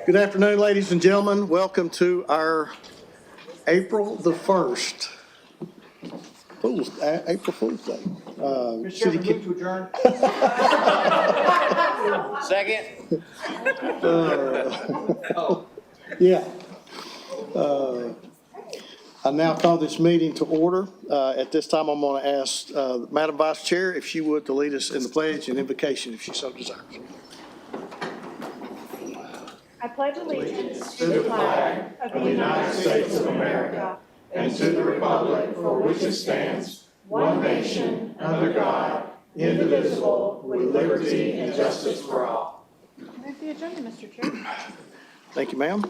Good afternoon, ladies and gentlemen. Welcome to our April the 1st, April Fool's Day. Mr. Chairman, move to adjourn. Second. Yeah. I now call this meeting to order. At this time, I'm going to ask Madam Vice Chair if she would to lead us in the pledge and invocation if she so desires. I pledge allegiance to the flag of the United States of America and to the republic for which it stands, one nation, under God, indivisible, with liberty and justice for all. Move the agenda, Mr. Chair. Thank you, ma'am.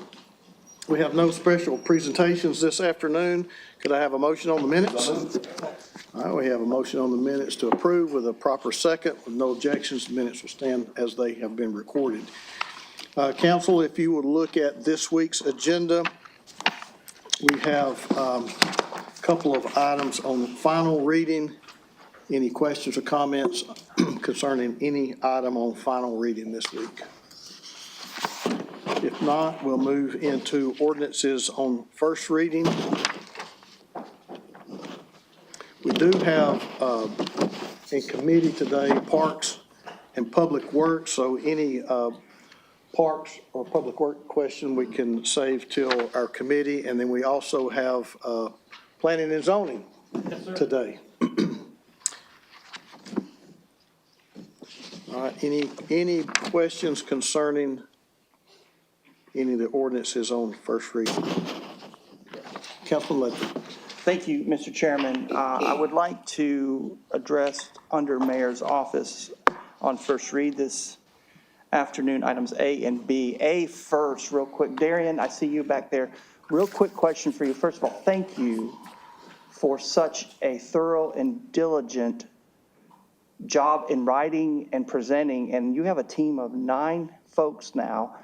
We have no special presentations this afternoon. Could I have a motion on the minutes? All right, we have a motion on the minutes to approve with a proper second. With no objections, the minutes will stand as they have been recorded. Council, if you would look at this week's agenda, we have a couple of items on final reading. Any questions or comments concerning any item on final reading this week? If not, we'll move into ordinances on first reading. We do have in committee today Parks and Public Works, so any Parks or Public Work question we can save till our committee, and then we also have Planning and Zoning today. All right, any questions concerning any of the ordinances on first reading? Councilman Ledford. Thank you, Mr. Chairman. I would like to address under Mayor's office on first read this afternoon, items A and B. A first, real quick. Darian, I see you back there. Real quick question for you. First of all, thank you for such a thorough and diligent job in writing and presenting. And you have a team of 9 folks now.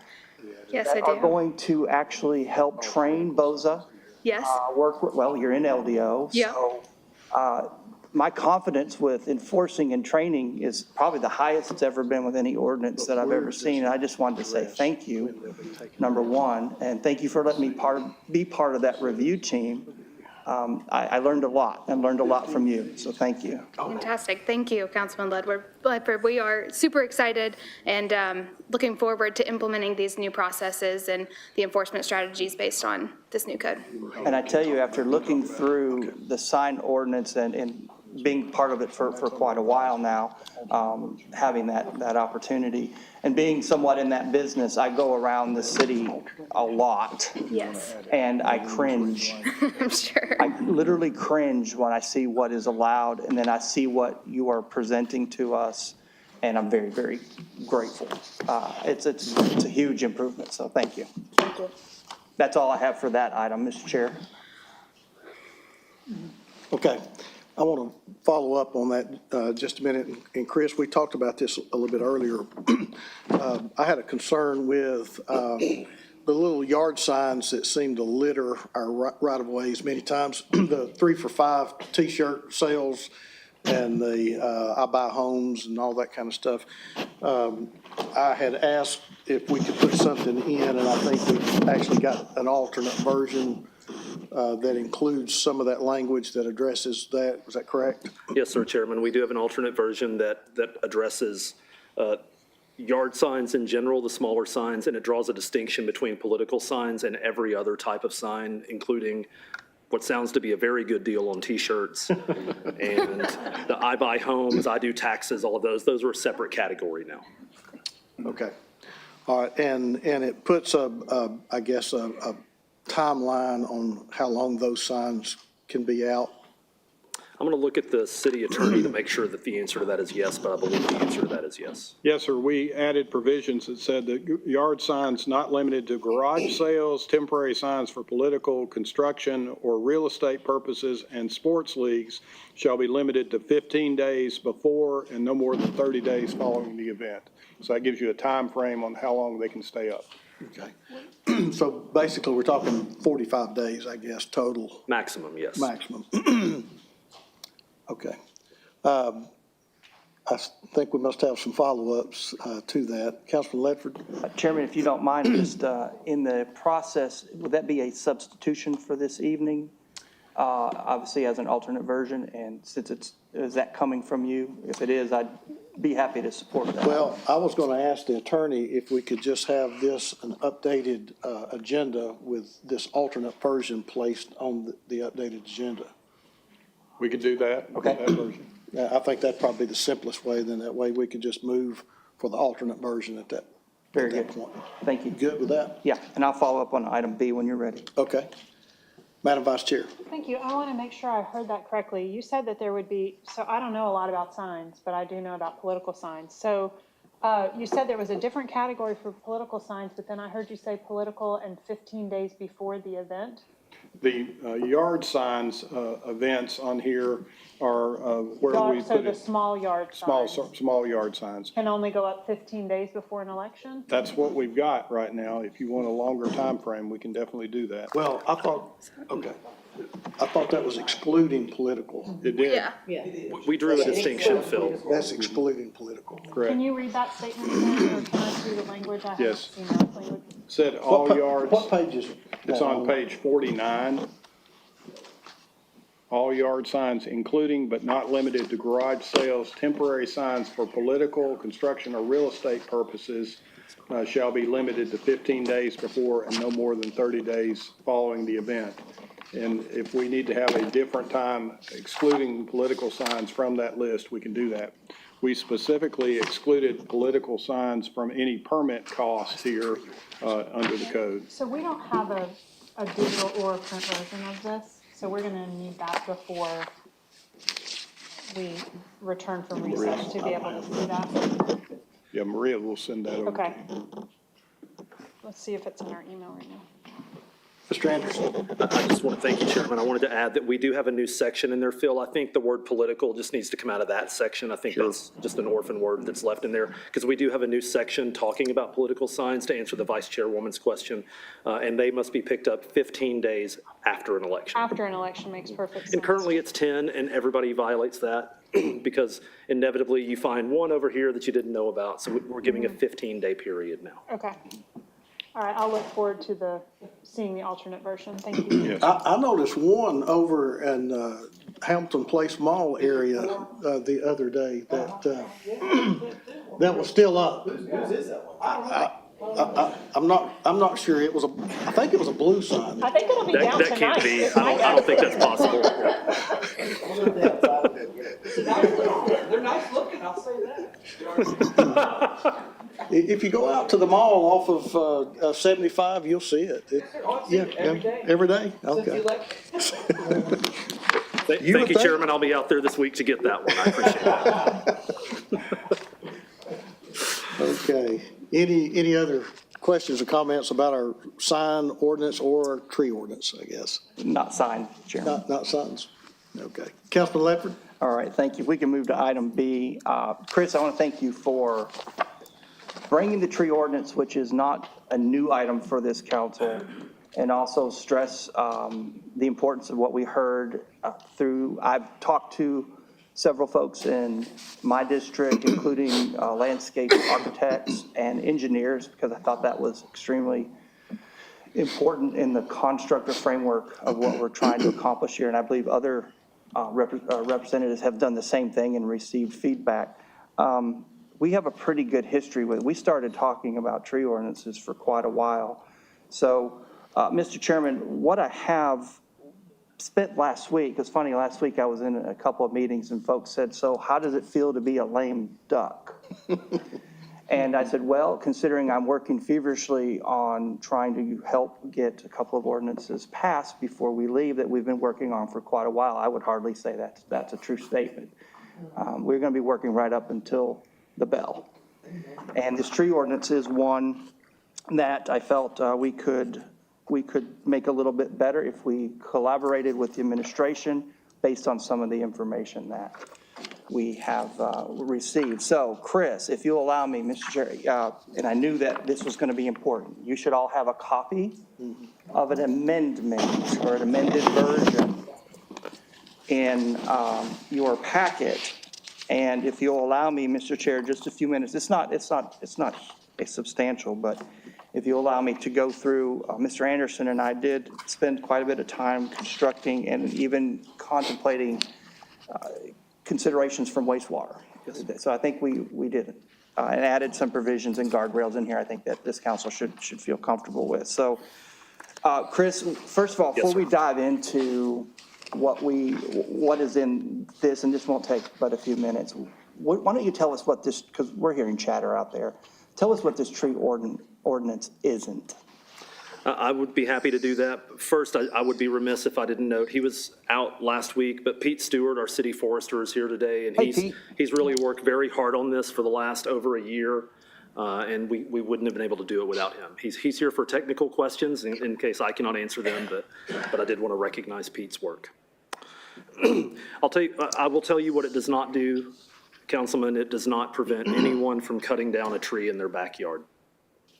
Yes, that I do. are going to actually help train BOZA. Yes. Well, you're in LDO. Yeah. So my confidence with enforcing and training is probably the highest it's ever been with any ordinance that I've ever seen. And I just wanted to say thank you, number one, and thank you for letting me be part of that review team. I learned a lot and learned a lot from you, so thank you. Fantastic. Thank you, Councilman Ledford. We are super excited and looking forward to implementing these new processes and the enforcement strategies based on this new code. And I tell you, after looking through the sign ordinance and being part of it for quite a while now, having that opportunity, and being somewhat in that business, I go around the city a lot. Yes. And I cringe. I'm sure. I literally cringe when I see what is allowed, and then I see what you are presenting to us, and I'm very, very grateful. It's a huge improvement, so thank you. Thank you. That's all I have for that item, Mr. Chair. Okay. I want to follow up on that just a minute. And Chris, we talked about this a little bit earlier. I had a concern with the little yard signs that seem to litter our right-of-ways many times. The 3 for $5 T-shirt sales and the I buy homes and all that kind of stuff. I had asked if we could put something in, and I think we actually got an alternate version that includes some of that language that addresses that. Was that correct? Yes, sir, Chairman. We do have an alternate version that addresses yard signs in general, the smaller signs, and it draws a distinction between political signs and every other type of sign, including what sounds to be a very good deal on T-shirts. And the I buy homes, I do taxes, all of those are a separate category now. Okay. All right. And it puts I guess a timeline on how long those signs can be out. I'm going to look at the city attorney to make sure that the answer to that is yes, but I believe the answer to that is yes. Yes, sir. We added provisions that said that yard signs not limited to garage sales, temporary signs for political, construction, or real estate purposes, and sports leagues shall be limited to 15 days before and no more than 30 days following the event. So that gives you a time frame on how long they can stay up. Okay. So basically, we're talking 45 days, I guess, total. Maximum, yes. Maximum. Okay. I think we must have some follow-ups to that. Councilman Ledford? Chairman, if you don't mind, just in the process, would that be a substitution for this evening? Obviously as an alternate version, and since is that coming from you? If it is, I'd be happy to support that. Well, I was going to ask the attorney if we could just have this, an updated agenda with this alternate version placed on the updated agenda. We could do that. Okay. That version. Yeah, I think that'd probably be the simplest way, then that way we could just move for the alternate version at that Very good. point. Thank you. Good with that? Yeah, and I'll follow up on item B when you're ready. Okay. Madam Vice Chair. Thank you. I want to make sure I heard that correctly. You said that there would be, so I don't know a lot about signs, but I do know about political signs. So you said there was a different category for political signs, but then I heard you say political and 15 days before the event. The yard signs events on here are where we So put the it, small yard signs small yard signs. can only go up 15 days before an election? That's what we've got right now. If you want a longer time frame, we can definitely do that. Well, I thought that was excluding political. It did. We drew a distinction, Phil. That's excluding political. Correct. Can you read that statement again, or can I see the language? I haven't Yes. seen that language. Said all yards. What page is it? It's on page 49. All yard signs, including but not limited to garage sales, temporary signs for political, construction, or real estate purposes shall be limited to 15 days before and no more than 30 days following the event. And if we need to have a different time excluding political signs from that list, we can do that. We specifically excluded political signs from any permit costs here under the code. So we don't have a digital or a print version of this, so we're gonna need that before we return from recess to be able to see that. Yeah, Maria will send that over. Okay. Let's see if it's in our email right now. Mr. Anderson. I just want to thank you, Chairman. I wanted to add that we do have a new section in there, Phil. I think the word political just needs to come out of that section. I think that's just an orphan word that's left in there, because we do have a new section talking about political signs to answer the Vice Chairwoman's question, and they must be picked up 15 days after an election. After an election makes perfect sense. And currently it's 10, and everybody violates that because inevitably you find one over here that you didn't know about. So we're giving a 15-day period now. Okay. All right, I'll look forward to seeing the alternate version. Thank you. Yes. I noticed one over in Hampton Place Mall area the other day that was still up. I'm not sure. I think it was a blue sign. I think it'll be down That tonight. can't be. I don't think that's possible. They're nice looking, I'll say that. If you go out to the mall off of 75, you'll see it. Yeah, every day? Okay. Thank would you, think- Chairman. I'll be out there this week to get that one. I appreciate it. Okay. Any other questions or comments about our sign ordinance or tree ordinance, I guess? Not signed, Chairman. Not signs? Okay. Councilman Ledford? All right, thank you. If we can move to item B. Chris, I want to thank you for bringing the tree ordinance, which is not a new item for this council, and also stress the importance of what we heard I've talked to several folks in my district, including landscape architects and engineers, because I thought that was extremely important in the constructive framework of what we're trying to accomplish here. And I believe other representatives have done the same thing and received feedback. We have a pretty good history with it. We started talking about tree ordinances for quite a while. So, Mr. Chairman, what I have spent last week, it's funny, last week I was in a couple of meetings and folks said, so how does it feel to be a lame duck? And I said, well, considering I'm working feverishly on trying to help get a couple of ordinances passed before we leave that we've been working on for quite a while, I would hardly say that's a true statement. We're going to be working right up until the bell. And this tree ordinance is one that I felt we could make a little bit better if we collaborated with the administration based on some of the information that we have received. So, Chris, if you'll allow me, Mr. Chair, and I knew that this was going to be important, you should all have a copy of an amendment or an amended version in your packet. And if you'll allow me, Mr. Chair, just a few minutes, it's not a substantial, but if you'll allow me to go through, Mr. Anderson and I did spend quite a bit of time constructing and even contemplating considerations from wastewater. So I think we did it, and added some provisions and guardrails in here I think that this council should feel comfortable with. So, Chris, first of all, before we dive into what is in this, and this won't take but a few minutes, why don't you tell us what this, because we're hearing chatter out there, tell us what this tree ordinance isn't. I would be happy to do that. First, I would be remiss if I didn't note, he was out last week, but Pete Stewart, our city forester, is here today, and Hey, Pete. he's really worked very hard on this for the last over a year, and we wouldn't have been able to do it without him. He's here for technical questions in case I cannot answer them, but I did want to recognize Pete's work. I will tell you what it does not do, Councilman. It does not prevent anyone from cutting down a tree in their backyard.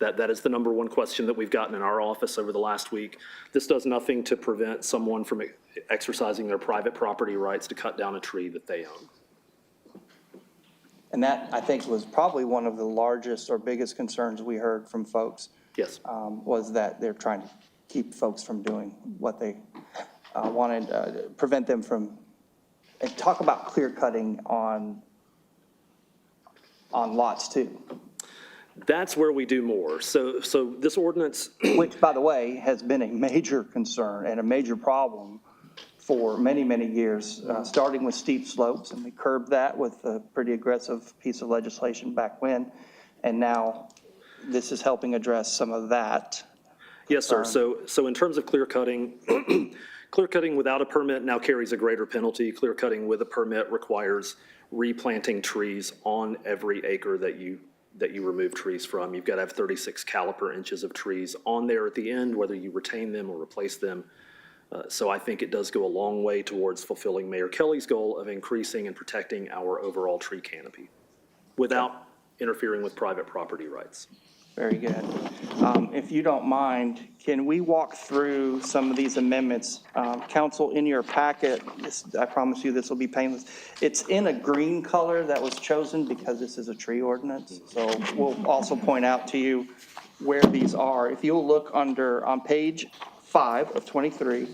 That is the number one question that we've gotten in our office over the last week. This does nothing to prevent someone from exercising their private property rights to cut down a tree that they own. And that, I think, was probably one of the largest or biggest concerns we heard from folks. Yes. Was that they're trying to keep folks from doing what they wanted, prevent them from, and talk about clear cutting on lots too. That's where we do more. So this ordinance, Which, by the way, has been a major concern and a major problem for many, many years, starting with steep slopes, and we curbed that with a pretty aggressive piece of legislation back when, and now this is helping address some of that. yes, sir. So in terms of clear cutting, clear cutting without a permit now carries a greater penalty. Clear cutting with a permit requires replanting trees on every acre that you remove trees from. You've got to have 36 caliper inches of trees on there at the end, whether you retain them or replace them. So I think it does go a long way towards fulfilling Mayor Kelly's goal of increasing and protecting our overall tree canopy without interfering with private property rights. Very good. If you don't mind, can we walk through some of these amendments? Council, in your packet, I promise you this will be painless. It's in a green color that was chosen because this is a tree ordinance. So we'll also point out to you where these are. If you'll look on page 5 of 23,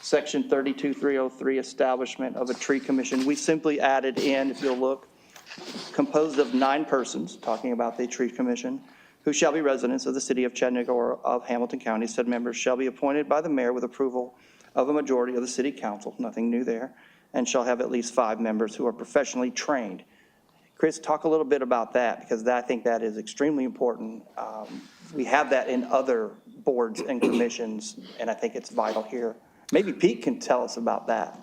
section 32303, establishment of a tree commission, we simply added in, if you'll look, composed of 9 persons, talking about the tree commission, who shall be residents of the city of Chattanooga or of Hamilton County. Said members shall be appointed by the mayor with approval of a majority of the city council, nothing new there, and shall have at least 5 members who are professionally trained. Chris, talk a little bit about that, because I think that is extremely important. We have that in other boards and commissions, and I think it's vital here. Maybe Pete can tell us about that.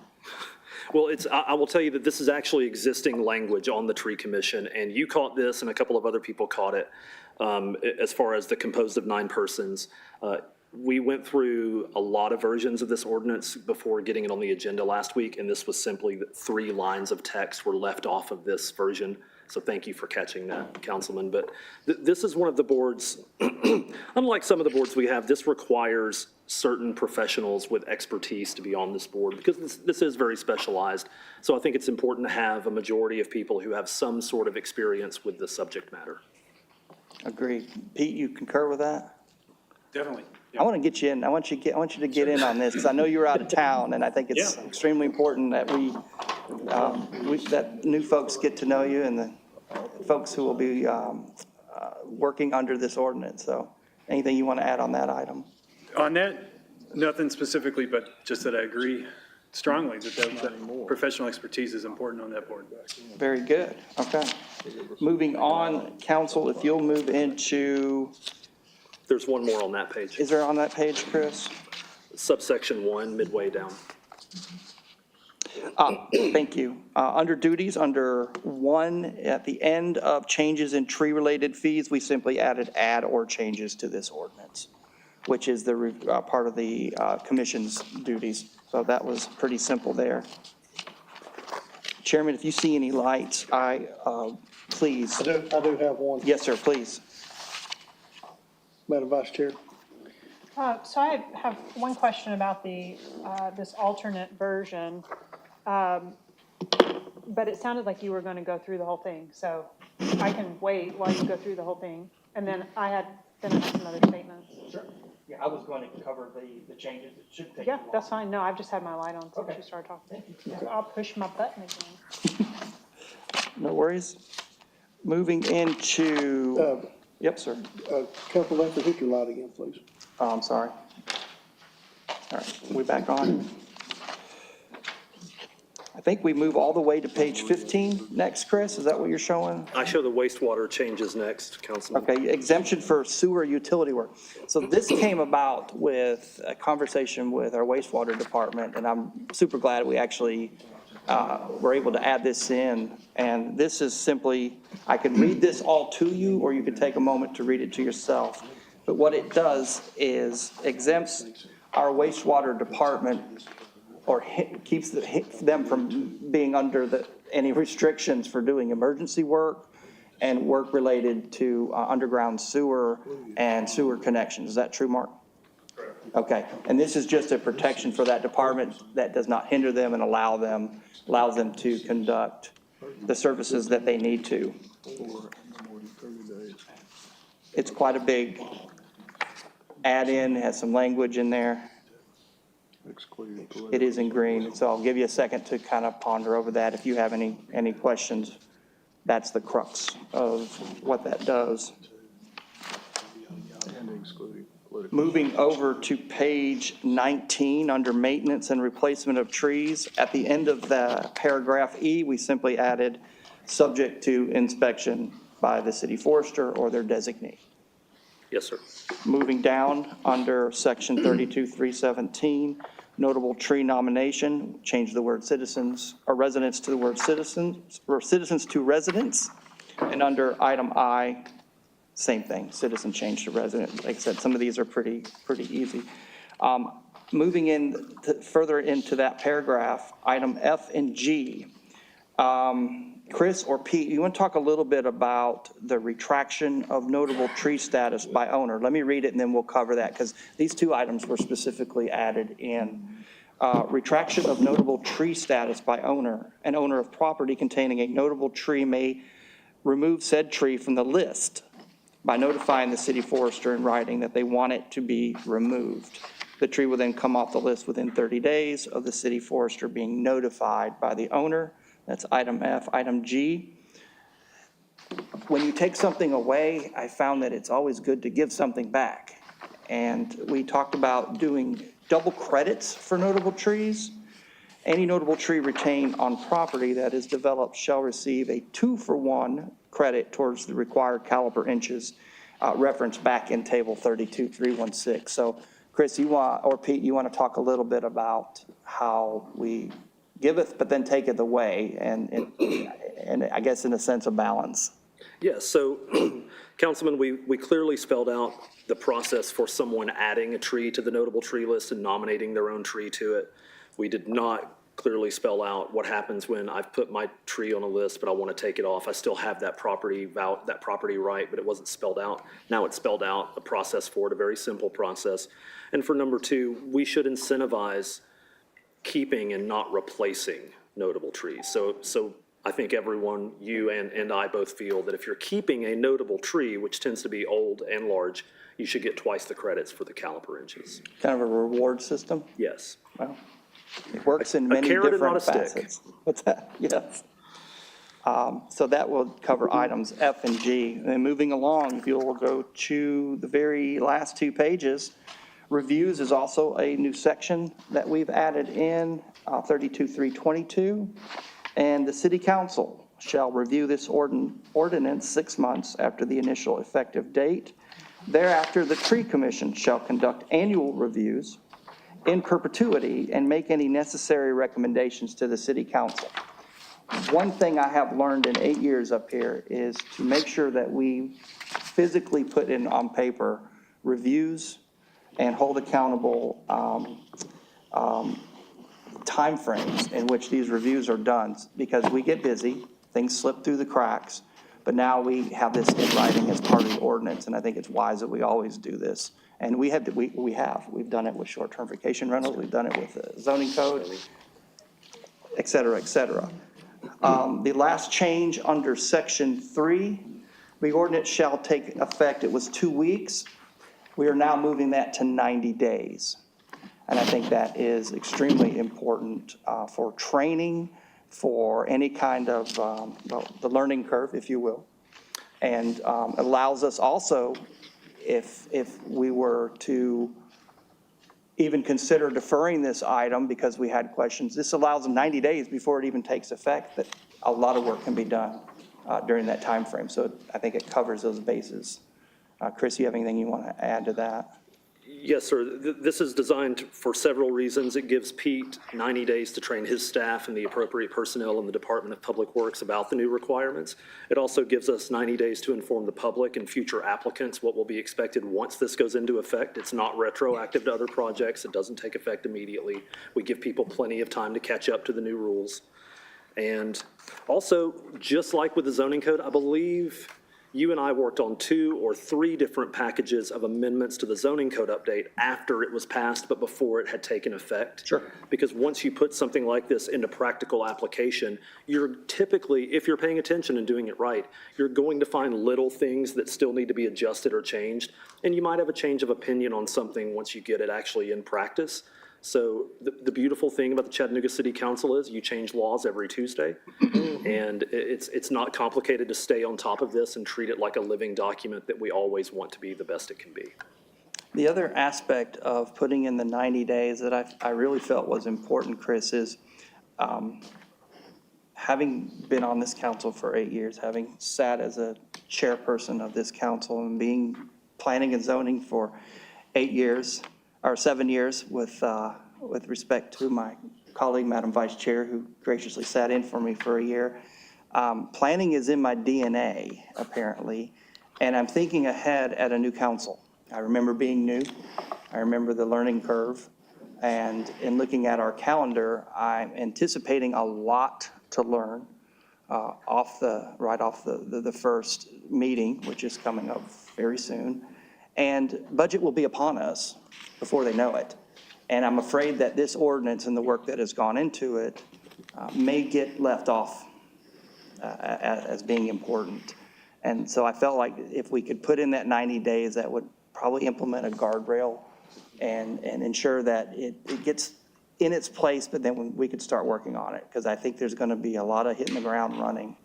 Well, I will tell you that this is actually existing language on the tree commission, and you caught this and a couple of other people caught it. As far as the composed of 9 persons, we went through a lot of versions of this ordinance before getting it on the agenda last week, and this was simply that 3 lines of text were left off of this version. So thank you for catching that, Councilman. But this is one of the boards, unlike some of the boards we have, this requires certain professionals with expertise to be on this board because this is very specialized. So I think it's important to have a majority of people who have some sort of experience with the subject matter. Agreed. Pete, you concur with that? Definitely. I want to get you in. I want you to get in on this because I know you're out of town, and I think it's extremely important that that new folks get to know you and the folks who will be working under this ordinance. So, anything you want to add on that item? On that, nothing specifically, but just that I agree strongly that professional expertise is important on that board. Very good. Okay. Moving on, council, if you'll move into. There's one more on that page. Is there on that page, Chris? Subsection 1, midway down. Thank you. Under duties, under 1, at the end of changes in tree-related fees, we simply add or changes to this ordinance, which is the part of the commission's duties. So that was pretty simple there. Chairman, if you see any lights, please. I do have one, Yes, sir, please. Madam Vice Chair. So I have one question about this alternate version. But it sounded like you were gonna go through the whole thing, so I can wait while you go through the whole thing. And then I had some other statements. Sure. Yeah, I was going to cover the changes. It shouldn't take Yeah, that's fine. No, I've just had my light on since Okay. you started talking. So I'll push my button again. No worries. Moving into, yep, sir. Council Lester, hit your light again, please. Oh, I'm sorry. All right, we back on? I think we move all the way to page 15 next, Chris. Is that what you're showing? I show the wastewater changes next, Councilman. Okay, exemption for sewer utility work. So this came about with a conversation with our wastewater department, and I'm super glad we actually were able to add this in. And this is simply, I can read this all to you, or you could take a moment to read it to yourself. But what it does is exempts our wastewater department, or keeps them from being under any restrictions for doing emergency work and work related to underground sewer and sewer connections. Is that true, Mark? Correct. Okay, and this is just a protection for that department that does not hinder them and allows them to conduct the services that they need to. It's quite a big add-in, has some language in there. It is in green, so I'll give you a second to kind of ponder over that. If you have any questions, that's the crux of what that does. Moving over to page 19, under maintenance and replacement of trees, at the end of the paragraph E, we simply added subject to inspection by the city forester or their designee. Yes, sir. Moving down under section 32-317, notable tree nomination, change the word citizens, or residents to the word citizens, or citizens to residents. And under item I, same thing, citizen change to resident. Like I said, some of these are pretty easy. Moving in further into that paragraph, item F and G. Chris or Pete, you want to talk a little bit about the retraction of notable tree status by owner? Let me read it and then we'll cover that, because these two items were specifically added in. Retraction of notable tree status by owner. An owner of property containing a notable tree may remove said tree from the list by notifying the city forester in writing that they want it to be removed. The tree will then come off the list within 30 days of the city forester being notified by the owner. That's item F. Item G, when you take something away, I found that it's always good to give something back. And we talked about doing double credits for notable trees. Any notable tree retained on property that is developed shall receive a 2-for-1 credit towards the required caliper inches referenced back in table 32-316. So Chris, or Pete, you want to talk a little bit about how we giveth, but then taketh away, and I guess in a sense of balance. Yes, so Councilman, we clearly spelled out the process for someone adding a tree to the notable tree list and nominating their own tree to it. We did not clearly spell out what happens when I've put my tree on a list, but I want to take it off. I still have that property right, but it wasn't spelled out. Now it's spelled out, a process for it, a very simple process. And for number two, we should incentivize keeping and not replacing notable trees. So I think everyone, you and I both feel that if you're keeping a notable tree, which tends to be old and large, you should get twice the credits for the caliper inches. Kind of a reward system? Yes. Well, it works in many carrot and not different a stick. facets. What's that? Yes. So that will cover items F and G. And then moving along, if you'll go to the very last two pages, reviews is also a new section that we've added in, 32-322. And the city council shall review this ordinance 6 months after the initial effective date. Thereafter, the tree commission shall conduct annual reviews in perpetuity and make any necessary recommendations to the city council. One thing I have learned in 8 years up here is to make sure that we physically put in on paper reviews and hold accountable timeframes in which these reviews are done, because we get busy, things slip through the cracks, but now we have this in writing as part of the ordinance, and I think it's wise that we always do this. And we've done it with short-term vacation rentals, we've done it with the zoning code, et cetera, et cetera. The last change under section 3, the ordinance shall take effect, it was 2 weeks. We are now moving that to 90 days. And I think that is extremely important for training, for any kind of, the learning curve, if you will. And allows us also, if we were to even consider deferring this item because we had questions, this allows them 90 days before it even takes effect, that a lot of work can be done during that time frame. So I think it covers those bases. Chris, you have anything you want to add to that? Yes, sir. This is designed for several reasons. It gives Pete 90 days to train his staff and the appropriate personnel in the Department of Public Works about the new requirements. It also gives us 90 days to inform the public and future applicants what will be expected once this goes into effect. It's not retroactive to other projects. It doesn't take effect immediately. We give people plenty of time to catch up to the new rules. And also, just like with the zoning code, I believe you and I worked on 2 or 3 different packages of amendments to the zoning code update after it was passed, but before it had taken effect. Sure. Because once you put something like this into practical application, you're typically, if you're paying attention and doing it right, you're going to find little things that still need to be adjusted or changed. And you might have a change of opinion on something once you get it actually in practice. So the beautiful thing about the Chattanooga City Council is you change laws every Tuesday. And it's not complicated to stay on top of this and treat it like a living document that we always want to be the best it can be. The other aspect of putting in the 90 days that I really felt was important, Chris, is having been on this council for 8 years, having sat as a chairperson of this council and being planning and zoning for 8 years, or 7 years with respect to my colleague, Madam Vice Chair, who graciously sat in for me for a year. Planning is in my DNA, apparently, and I'm thinking ahead at a new council. I remember being new. I remember the learning curve. And in looking at our calendar, I'm anticipating a lot to learn right off the first meeting, which is coming up very soon. And budget will be upon us before they know it. And I'm afraid that this ordinance and the work that has gone into it may get left off as being important. And so I felt like if we could put in that 90 days, that would probably implement a guardrail and ensure that it gets in its place, but then we could start working on it. Because I think there's going to be a lot of hitting the ground running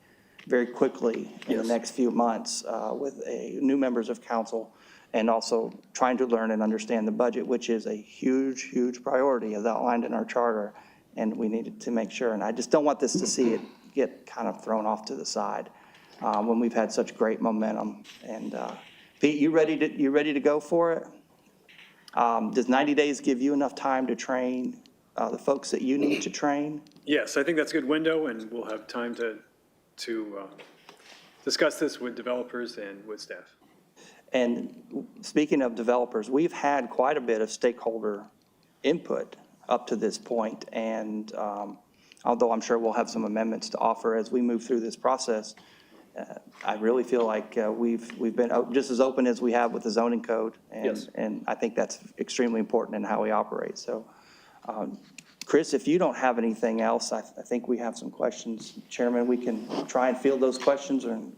very quickly in the next few months with new members of council, and also trying to learn and understand the budget, which is a huge, huge priority as outlined in our charter, and we needed to make sure. And I just don't want this to see it get kind of thrown off to the side when we've had such great momentum. And Pete, you ready to go for it? Does 90 days give you enough time to train the folks that you need to train? Yes, I think that's a good window, and we'll have time to discuss this with developers and with staff. And speaking of developers, we've had quite a bit of stakeholder input up to this point, and although I'm sure we'll have some amendments to offer as we move through this process, I really feel like we've been just as open as we have with the zoning code, and I think that's extremely important in how we operate. So, Chris, if you don't have anything else, I think we have some questions. Chairman, we can try and field those questions, and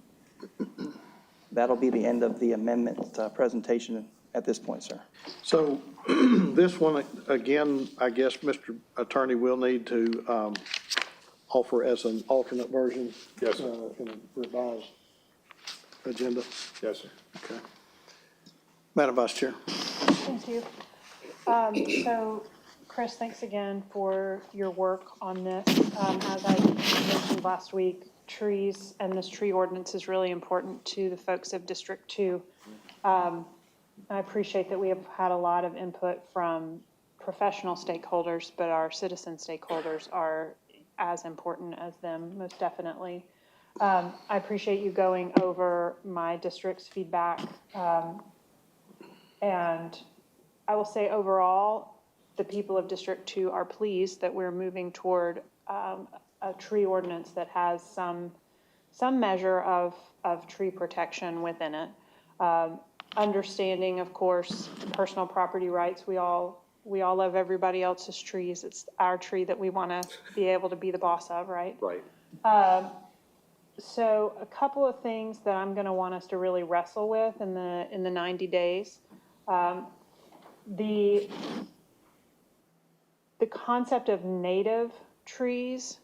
that'll be the end of the amendment presentation at this point, sir. So this one, again, I guess, Mr. Attorney, will need to offer as an alternate version. Yes, sir. In a revised agenda. Yes, sir. Okay. Madam Vice Chair. Thank you. So, Chris, thanks again for your work on this. As I mentioned last week, trees and this tree ordinance is really important to the folks of District 2. I appreciate that we have had a lot of input from professional stakeholders, but our citizen stakeholders are as important as them, most definitely. I appreciate you going over my district's feedback. And I will say overall, the people of District 2 are pleased that we're moving toward a tree ordinance that has some measure of tree protection within it. Understanding, of course, personal property rights. We all love everybody else's trees. It's our tree that we want to be able to be the boss of, right? Right. So a couple of things that I'm going to want us to really wrestle with in the 90 days. The concept of native trees.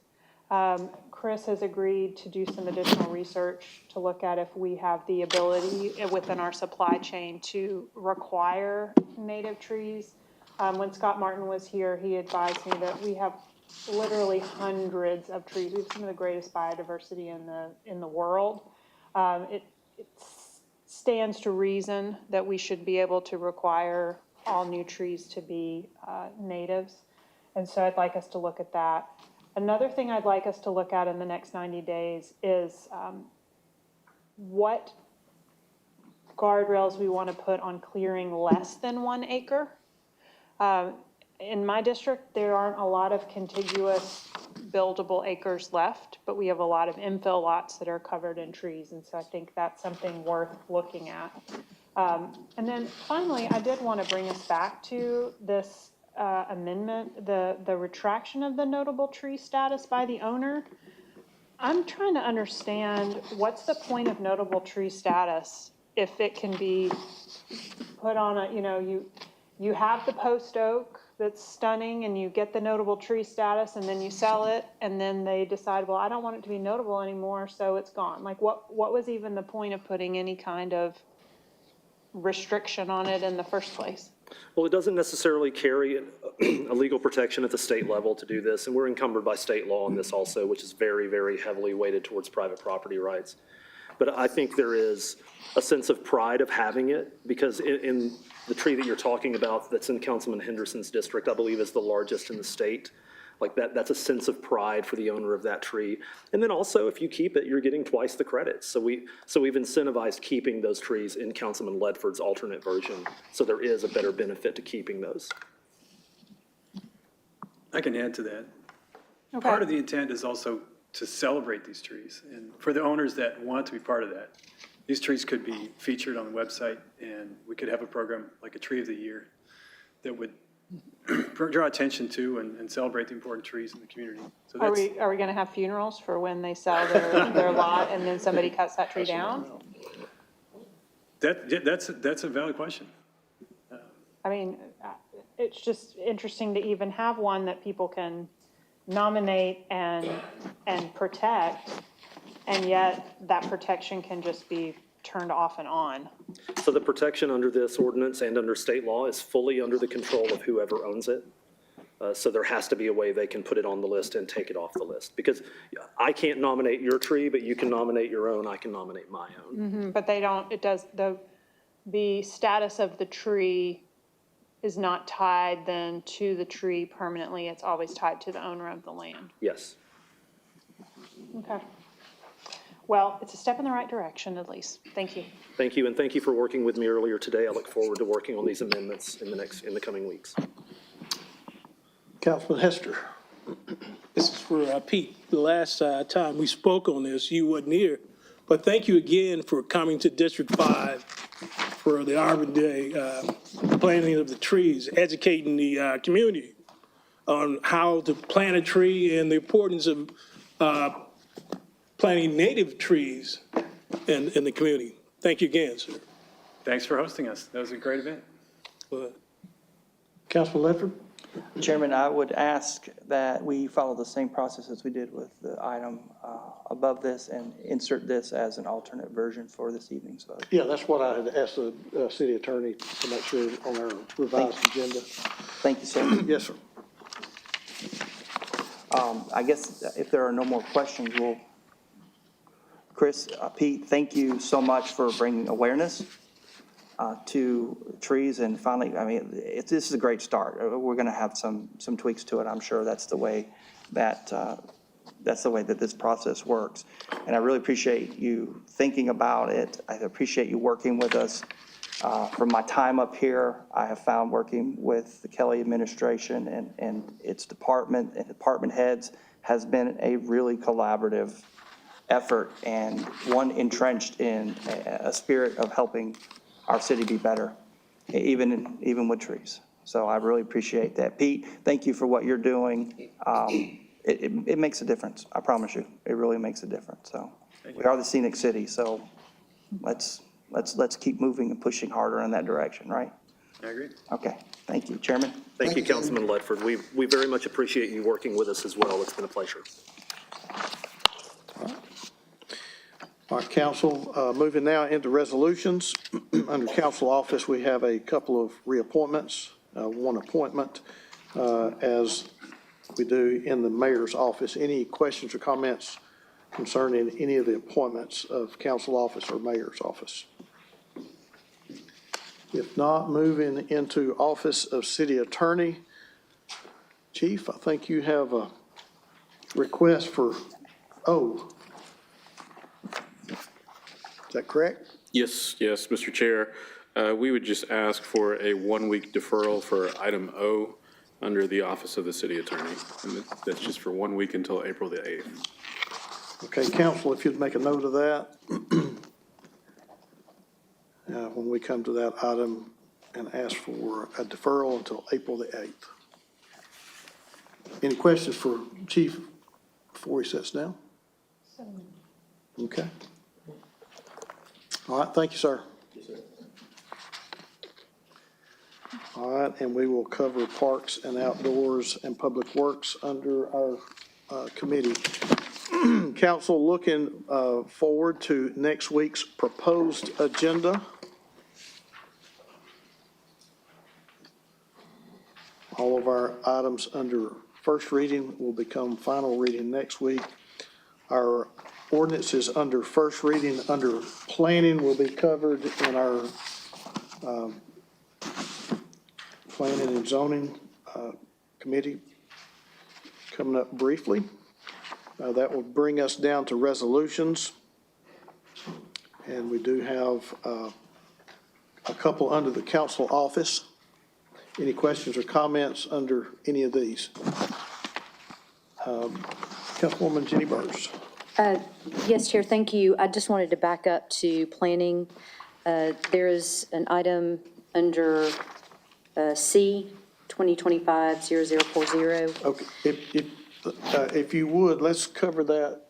Chris has agreed to do some additional research to look at if we have the ability within our supply chain to require native trees. When Scott Martin was here, he advised me that we have literally hundreds of trees. We have some of the greatest biodiversity in the world. It stands to reason that we should be able to require all new trees to be natives. And so I'd like us to look at that. Another thing I'd like us to look at in the next 90 days is what guardrails we want to put on clearing less than 1 acre. In my district, there aren't a lot of contiguous buildable acres left, but we have a lot of infill lots that are covered in trees. And so I think that's something worth looking at. And then finally, I did want to bring us back to this amendment, the retraction of the notable tree status by the owner. I'm trying to understand what's the point of notable tree status if it can be put on a, you have the post oak that's stunning and you get the notable tree status and then you sell it and then they decide, well, I don't want it to be notable anymore, so it's gone. Like what was even the point of putting any kind of restriction on it in the first place? Well, it doesn't necessarily carry a legal protection at the state level to do this, and we're encumbered by state law on this also, which is very, very heavily weighted towards private property rights. But I think there is a sense of pride of having it, because in the tree that you're talking about that's in Councilman Henderson's district, I believe is the largest in the state. Like that's a sense of pride for the owner of that tree. And then also, if you keep it, you're getting twice the credits. So we've incentivized keeping those trees in Councilman Ledford's alternate version. So there is a better benefit to keeping those. I can add to that. Okay. Part of the intent is also to celebrate these trees. And for the owners that want to be part of that, these trees could be featured on the website, and we could have a program like a Tree of the Year that would draw attention to and celebrate the important trees in the community. So Are that's, we going to have funerals for when they sell their lot and then somebody cuts that tree down? that's a valid question. I mean, it's just interesting to even have one that people can nominate and protect, and yet that protection can just be turned off and on. So the protection under this ordinance and under state law is fully under the control of whoever owns it. So there has to be a way they can put it on the list and take it off the list. Because I can't nominate your tree, but you can nominate your own, I can nominate my own. But they don't, it does, the status of the tree is not tied then to the tree permanently. It's always tied to the owner of the land. Yes. Okay. Well, it's a step in the right direction at least. Thank you. Thank you, and thank you for working with me earlier today. I look forward to working on these amendments in the coming weeks. Councilman Hester. This is for Pete. The last time we spoke on this, you wasn't here. But thank you again for coming to District 5 for the Arbor Day planting of the trees, educating the community on how to plant a tree and the importance of planting native trees in the community. Thank you again, sir. Thanks for hosting us. That was a great event. Councilman Ledford. Chairman, I would ask that we follow the same process as we did with the item above this and insert this as an alternate version for this evening's vote. Yeah, that's what I had asked the city attorney to make sure on our revised agenda. Thank you, sir. Yes, sir. I guess if there are no more questions, we'll, Chris, Pete, thank you so much for bringing awareness to trees. And finally, I mean, this is a great start. We're going to have some tweaks to it. I'm sure that's the way that this process works. And I really appreciate you thinking about it. I appreciate you working with us. From my time up here, I have found working with the Kelly administration and its department and department heads has been a really collaborative effort and one entrenched in a spirit of helping our city be better, even with trees. So I really appreciate that. Pete, thank you for what you're doing. it makes a difference. I promise you, it really makes a difference. So we are the scenic city, so let's keep moving and pushing harder in that direction, right? I agree. Okay, thank you, Chairman. Thank you, Councilman Ledford. We very much appreciate you working with us as well. It's been a pleasure. All right, council, moving now into resolutions. Under council office, we have a couple of reappointments, one appointment, as we do in the mayor's office. Any questions or comments concerning any of the appointments of council office or mayor's office? If not, moving into office of city attorney. Chief, I think you have a request for O. Is that correct? Yes, Mr. Chair. We would just ask for a one-week deferral for item O under the office of the city attorney. And that's just for 1 week until April the 8th. Okay, council, if you'd make a note of that. When we come to that item and ask for a deferral until April the 8th. Any questions for Chief before he sits down? Okay. All right, thank you, sir. Yes, sir. All right, and we will cover parks and outdoors and public works under our committee. Council, looking forward to next week's proposed agenda. All of our items under first reading will become final reading next week. Our ordinances under first reading, under planning, will be covered in our planning and zoning committee coming up briefly. That will bring us down to resolutions. And we do have a couple under the council office. Any questions or comments under any of these? Councilwoman Jenny Burrs. Yes, Chair, thank you. I just wanted to back up to planning. There is an item under C, 2025-0040. Okay, if you would, let's cover that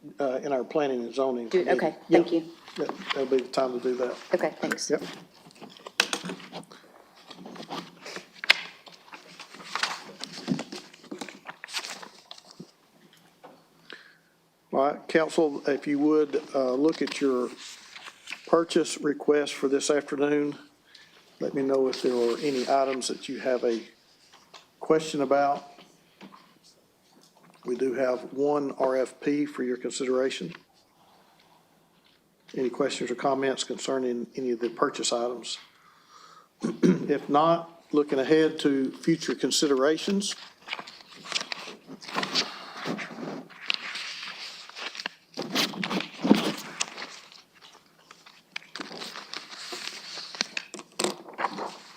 in our planning and zoning committee. Okay, thank you. That'll be the time to do that. Okay, thanks. Yep. All right, council, if you would, look at your purchase request for this afternoon. Let me know if there are any items that you have a question about. We do have one RFP for your consideration. Any questions or comments concerning any of the purchase items? If not, looking ahead to future considerations.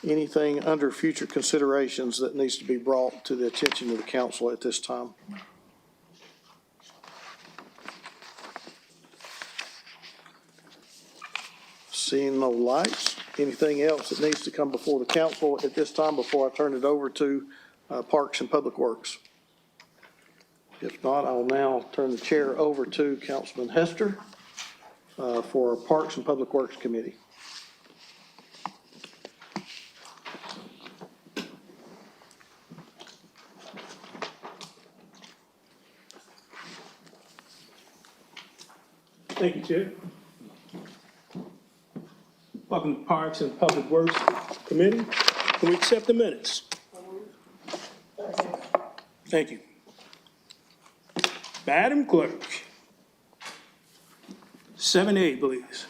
Anything under future considerations that needs to be brought to the attention of the council at this time? Seeing no lights, anything else that needs to come before the council at this time before I turn it over to Parks and Public Works? If not, I'll now turn the chair over to Councilman Hester for Parks and Public Works Committee. Thank you, Chair. Welcome to Parks and Public Works Committee. Can we accept the minutes? Thank you. Madam Clerk. 7A, please.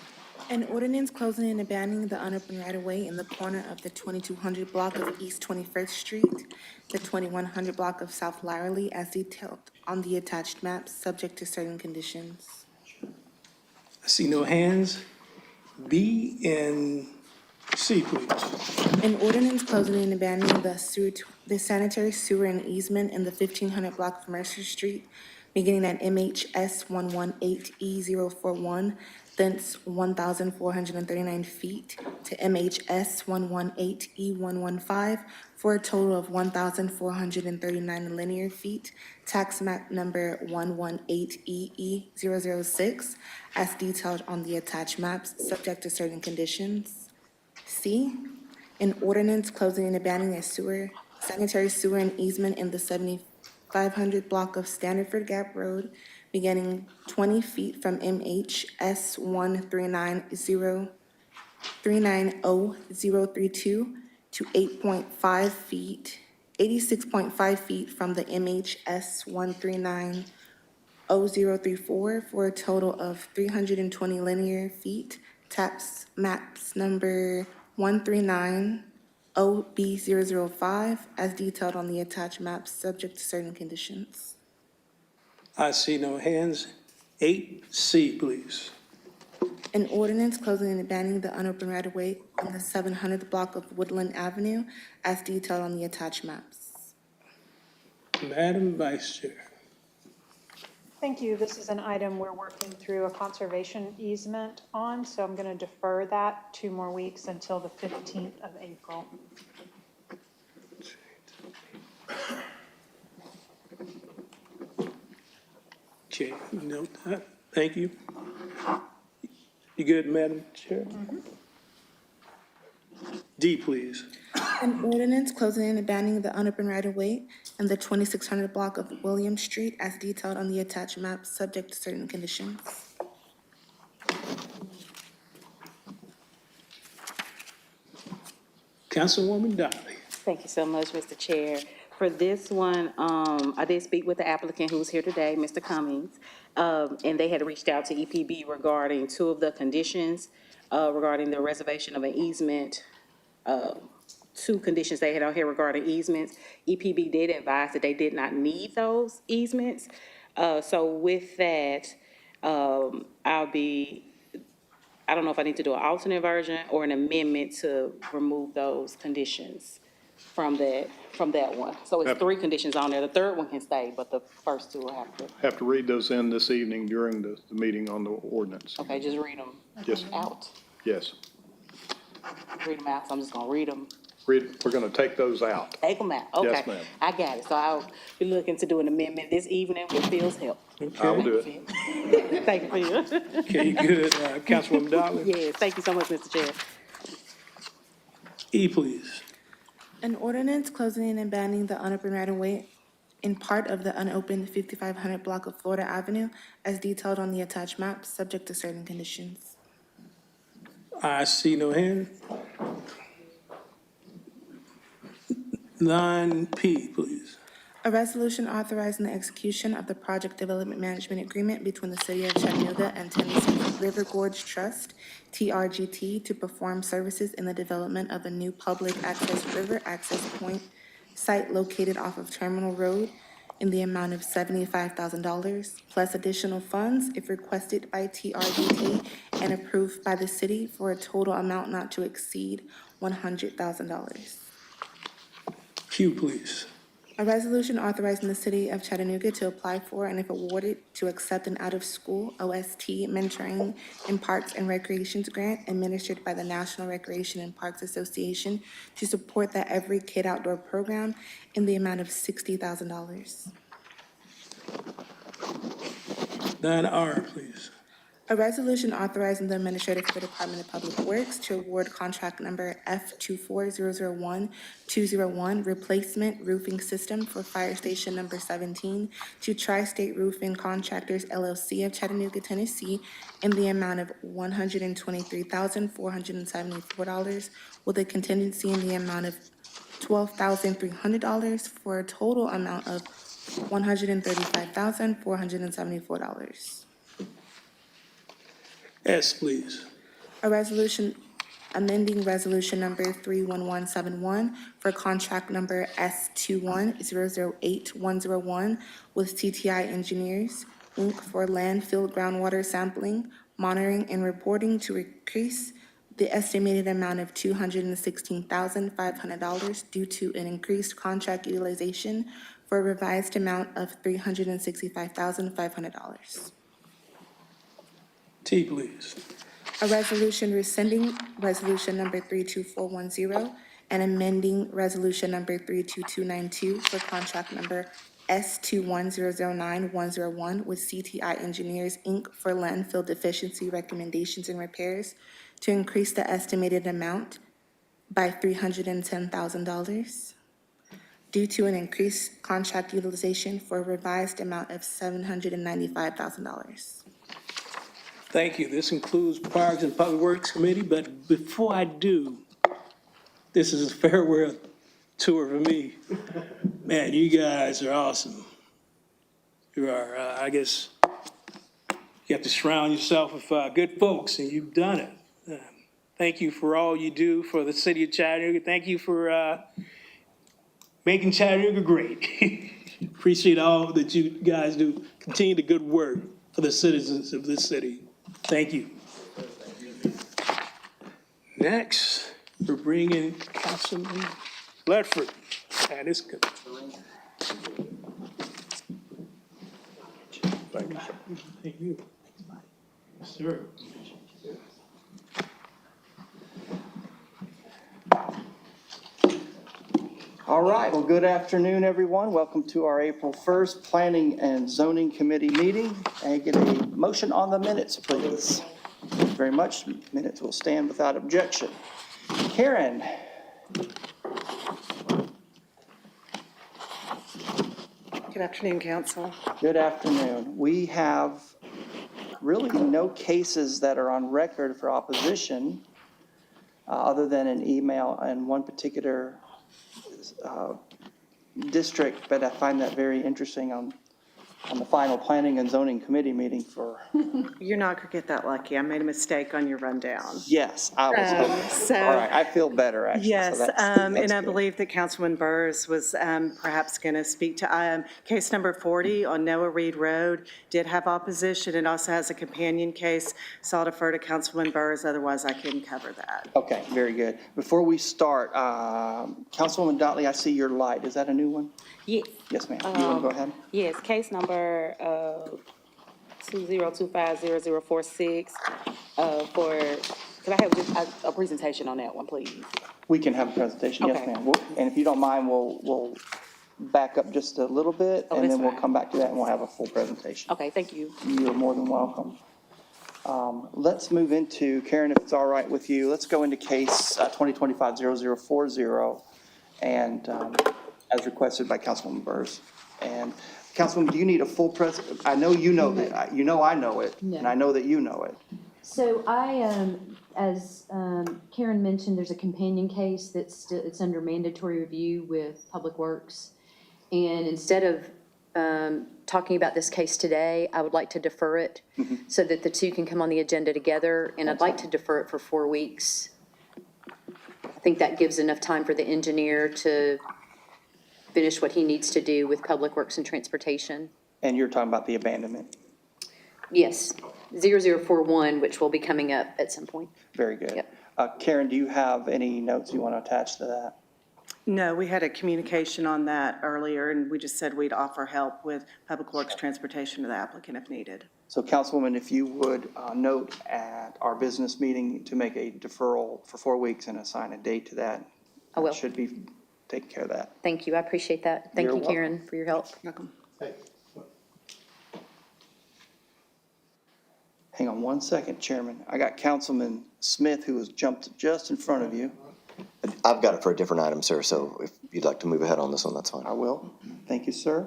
An ordinance closing and abandoning the unopened right-of-way in the corner of the 2200 block of East 21st Street, the 2100 block of South Lyerly, as detailed on the attached maps, subject to certain conditions. I see no hands. B and C, please. An ordinance closing and abandoning the sanitary sewer and easement in the 1500 block of Mercer Street, beginning at MHS 118E041, thence 1,439 feet to MHS 118E115 for a total of 1,439 linear feet, tax map number 118EE006, as detailed on the attached maps, subject to certain conditions. C, an ordinance closing and abandoning a sanitary sewer and easement in the 7500 block of Standiford Gap Road, beginning 20 feet from MHS 1390032 to 86.5 feet from the MHS 1390034 for a total of 320 linear feet. Tax maps number 139OB005 as detailed on the attached maps, subject to certain conditions. I see no hands. 8C, please. An ordinance closing and abandoning the unopened right-of-way on the 700th block of Woodland Avenue as detailed on the attached maps. Madam Vice Chair. Thank you. This is an item we're working through a conservation easement on, so I'm going to defer that 2 more weeks until the 15th of April. Okay, note that. Thank you. You good, Madam Chair? D, please. An ordinance closing and abandoning the unopened right-of-way in the 2600 block of William Street as detailed on the attached map, subject to certain conditions. Councilwoman Dolly. Thank you so much, Mr. Chair. For this one, I did speak with the applicant who's here today, Mr. Cummings, and they had reached out to EPB regarding 2 of the conditions regarding the reservation of an easement. 2 conditions they had out here regarding easements. EPB did advise that they did not need those easements. So with that, I don't know if I need to do an alternate version or an amendment to remove those conditions from that one. So it's 3 conditions on there. The 3rd one can stay, but the first 2 will have to. Have to read those in this evening during the meeting on the ordinance. Okay, just read them Yes, out. yes. Read them out, so I'm just gonna read them. We're going to take those out. Take them out, okay. Yes, ma'am. I got it, so I'll be looking to do an amendment this evening with Phil's help. I will do it. Thank you, Phil. Okay, you good. Councilwoman Dolly. Yes, thank you so much, Mr. Chair. E, please. An ordinance closing and abandoning the unopened right-of-way in part of the unopened 5500 block of Florida Avenue as detailed on the attached map, subject to certain conditions. I see no hand. 9P, please. A resolution authorizing the execution of the Project Development Management Agreement between the City of Chattanooga and Tennessee River Gorge Trust, TRGT, to perform services in the development of a new public access river access point site located off of Terminal Road in the amount of $75,000, plus additional funds if requested by TRGT and approved by the city for a total amount not to exceed $100,000. Q, please. A resolution authorizing the City of Chattanooga to apply for and if awarded, to accept an out-of-school OST mentoring in Parks and Recreations grant administered by the National Recreation and Parks Association to support the Every Kid Outdoor program in the amount of $60,000. 9R, please. A resolution authorizing the administrator for the Department of Public Works to award contract number F24001-201 replacement roofing system for Fire Station Number 17 to Tri-State Roofing Contractors LLC of Chattanooga, Tennessee, in the amount of $123,474 with a contingency in the amount of $12,300 for a total amount of $135,474. S, please. A resolution amending resolution number 31171 for contract number S21008-101 with TTI Engineers, Inc. for landfill groundwater sampling, monitoring, and reporting to increase the estimated amount of $216,500 due to an increased contract utilization for a revised amount of $365,500. T, please. A resolution rescinding Resolution Number 32410 and amending Resolution Number 32292 for contract number S21009-101 with CTI Engineers, Inc. for landfill deficiency recommendations and repairs to increase the estimated amount by $310,000 due to an increased contract utilization for a revised amount of $795,000. Thank you. This includes Parks and Public Works Committee, but before I do, this is a farewell tour for me. Man, you guys are awesome. You are, I guess, you have to surround yourself with good folks, and you've done it. Thank you for all you do for the city of Chattanooga. Thank you for making Chattanooga great. Appreciate all that you guys do. Continue the good work for the citizens of this city. Thank you. Next, we're bringing Councilman Ledford. And it's good. Thank you. Yes, sir. All right, well, good afternoon, everyone. Welcome to our April 1st Planning and Zoning Committee meeting. And get a motion on the minutes, please. Thank you very much. Minutes will stand without objection. Karen. Good afternoon, Council. Good afternoon. We have really no cases that are on record for opposition other than an email and one particular district, but I find that very interesting on the final Planning and Zoning Committee meeting for. You're not going to get that lucky. I made a mistake on your rundown. Yes, I was hoping. All right, I feel better, actually. Yes, so that's and I good. believe that Councilman Burrs was perhaps going to speak to case number 40 on Noah Reed Road, did have opposition. It also has a companion case, so I'll defer to Councilman Burrs, otherwise I can cover that. Okay, very good. Before we start, Councilwoman Dotley, I see your light. Is that a new one? Yes, Yes, ma'am. You want to go ahead? yes, case number 20250046 could I have a presentation on that one, please? We can have a presentation, yes, Okay. ma'am. And if you don't mind, we'll back up just a little bit, and that's then we'll fine. come back to that, and we'll have a full presentation. Okay, thank you. You're more than welcome. Let's move into, Karen, if it's all right with you, let's go into case 2025-0040, and as requested by Councilwoman Burrs. And Councilwoman, do you need a full I know you know that, I know it, and I know that you know it. So as Karen mentioned, there's a companion case it's under mandatory review with Public Works. And instead of talking about this case today, I would like to defer it so that the two can come on the agenda together. And I'd like to defer it for 4 weeks. I think that gives enough time for the engineer to finish what he needs to do with Public Works and Transportation. And you're talking about the abandonment. Yes, 0041, which will be coming up at some point. Very good. Yep. Karen, do you have any notes you want to attach to that? No, we had a communication on that earlier, and we just said we'd offer help with Public Works Transportation to the applicant if needed. So Councilwoman, if you would note at our business meeting to make a deferral for 4 weeks and assign a date to that. I will. That should be taking care of that. Thank you, I appreciate that. Thank You're you, Karen, for your help. Welcome. Hang on one second, Chairman. I got Councilman Smith, who has jumped just in front of you. I've got it for a different item, sir, so if you'd like to move ahead on this one, that's fine. I will. Thank you, sir.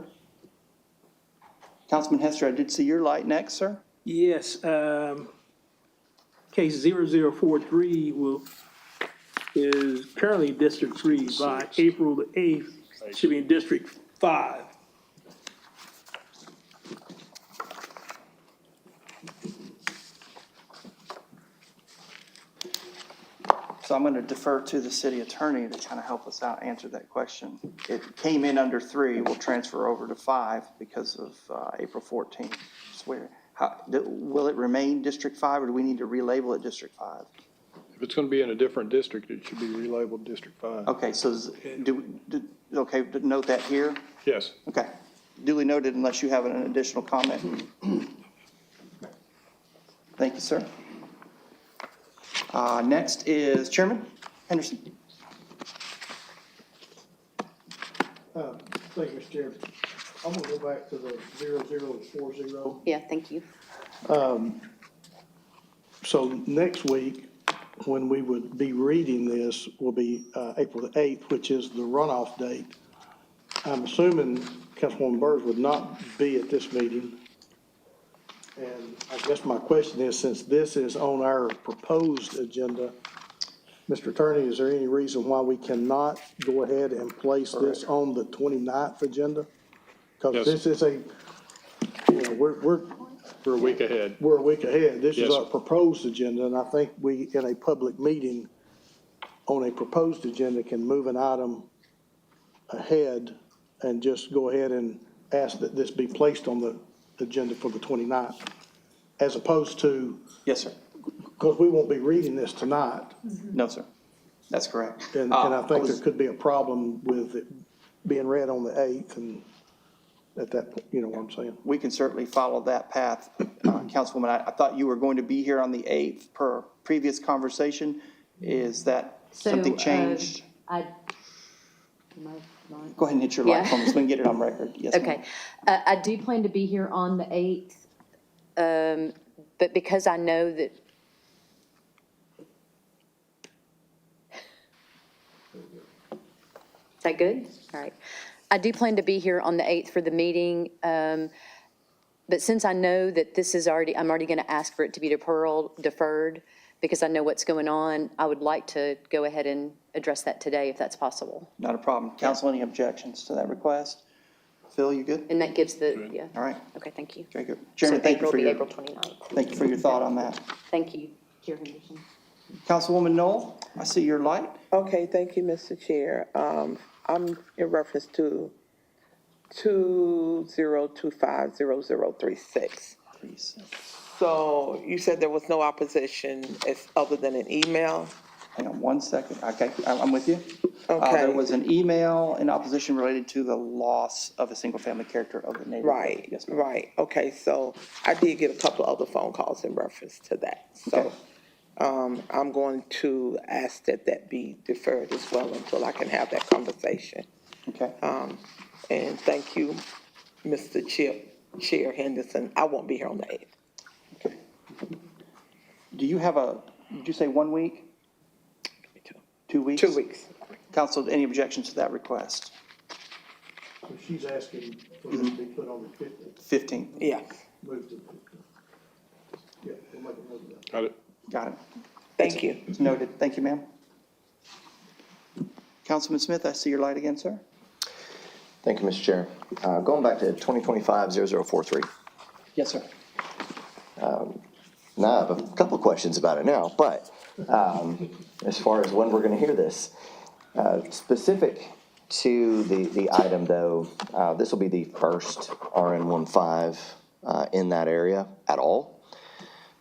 Councilman Hester, I did see your light next, sir. Yes, case 0043 is currently District 3. By April the 8th, it should be in District 5. So I'm going to defer to the city attorney to kind of help us out, answer that question. It came in under 3, we'll transfer over to 5 because of April 14th. Will it remain District 5, or do we need to relabel it District 5? If it's going to be in a different district, it should be relabeled District 5. Okay, so okay, note that here? Yes. Okay, duly noted unless you have an additional comment. Thank Thank you, sir. Next is Chairman Henderson. Thank you, Mr. Chair. I'm going to go back to the 0040. Yeah, thank you. So next week, when we would be reading this, will be April the 8th, which is the runoff date. I'm assuming Councilwoman Burrs would not be at this meeting. And I guess my question is, since this is on our proposed agenda, Mr. Attorney, is there any reason why we cannot go ahead and place this on the 29th agenda? Because Yes. this is we're We're a week ahead. we're a week ahead. This is Yes, our sir. proposed agenda, and I think we, in a public meeting, on a proposed agenda, can move an item ahead and just go ahead and ask that this be placed on the agenda for the 29th, as opposed to, Yes, sir. because we won't be reading this tonight, No, sir. That's correct. and I think there was- could be a problem with it being read on the 8th, and at that, you know what I'm saying? We can certainly follow that path. Councilwoman, I thought you were going to be here on the 8th per previous conversation. Is that So, something changed? am I not? Go ahead and hit your light Yeah. for me so we can get it on record. Yes, ma'am. Okay. I do plan to be here on the 8th, but because I know that. Is that good? All right. I do plan to be here on the 8th for the meeting, but since I know that this is already, I'm already going to ask for it to be deferred, because I know what's going on, I would like to go ahead and address that today, if that's possible. Not a problem. Council, any objections to that request? Phil, you good? And that gives the, yeah. All right. Okay, thank you. Very good. So Chairman, thank you April for will be your, April 29th. thank you for your thought on that. Thank you, Chair Henderson. Councilwoman Knoll, I see your light. Okay, thank you, Mr. Chair. I'm in reference to 20250036. Please. So you said there was no opposition as, other than an email? Hang on one second. Okay, I'm with you. Okay. There was an email in opposition related to the loss of a single-family character of the neighborhood. Right, Yes, ma'am. right. Okay, so I did get a couple of other phone calls in reference to that. So I'm going to ask that that be deferred as well until I can have that conversation. Okay. And thank you, Mr. Chair Henderson. I won't be here on the 8th. Okay. Do you have did you say 1 week? 2 weeks? 2 weeks. Council, any objections to that request? So she's asking for it to be put on the 15th, 15. Yeah, move to the 15th. Yeah, we'll make a note of that. Got it. Got it. thank you. It's noted. Thank you, ma'am. Councilman Smith, I see your light again, sir. Thank you, Mr. Chair. Going back to 2025-0043. Yes, sir. Now, I have a couple of questions about it now, but as far as when we're going to hear this, specific to the item, though, this will be the first RN15 in that area at all.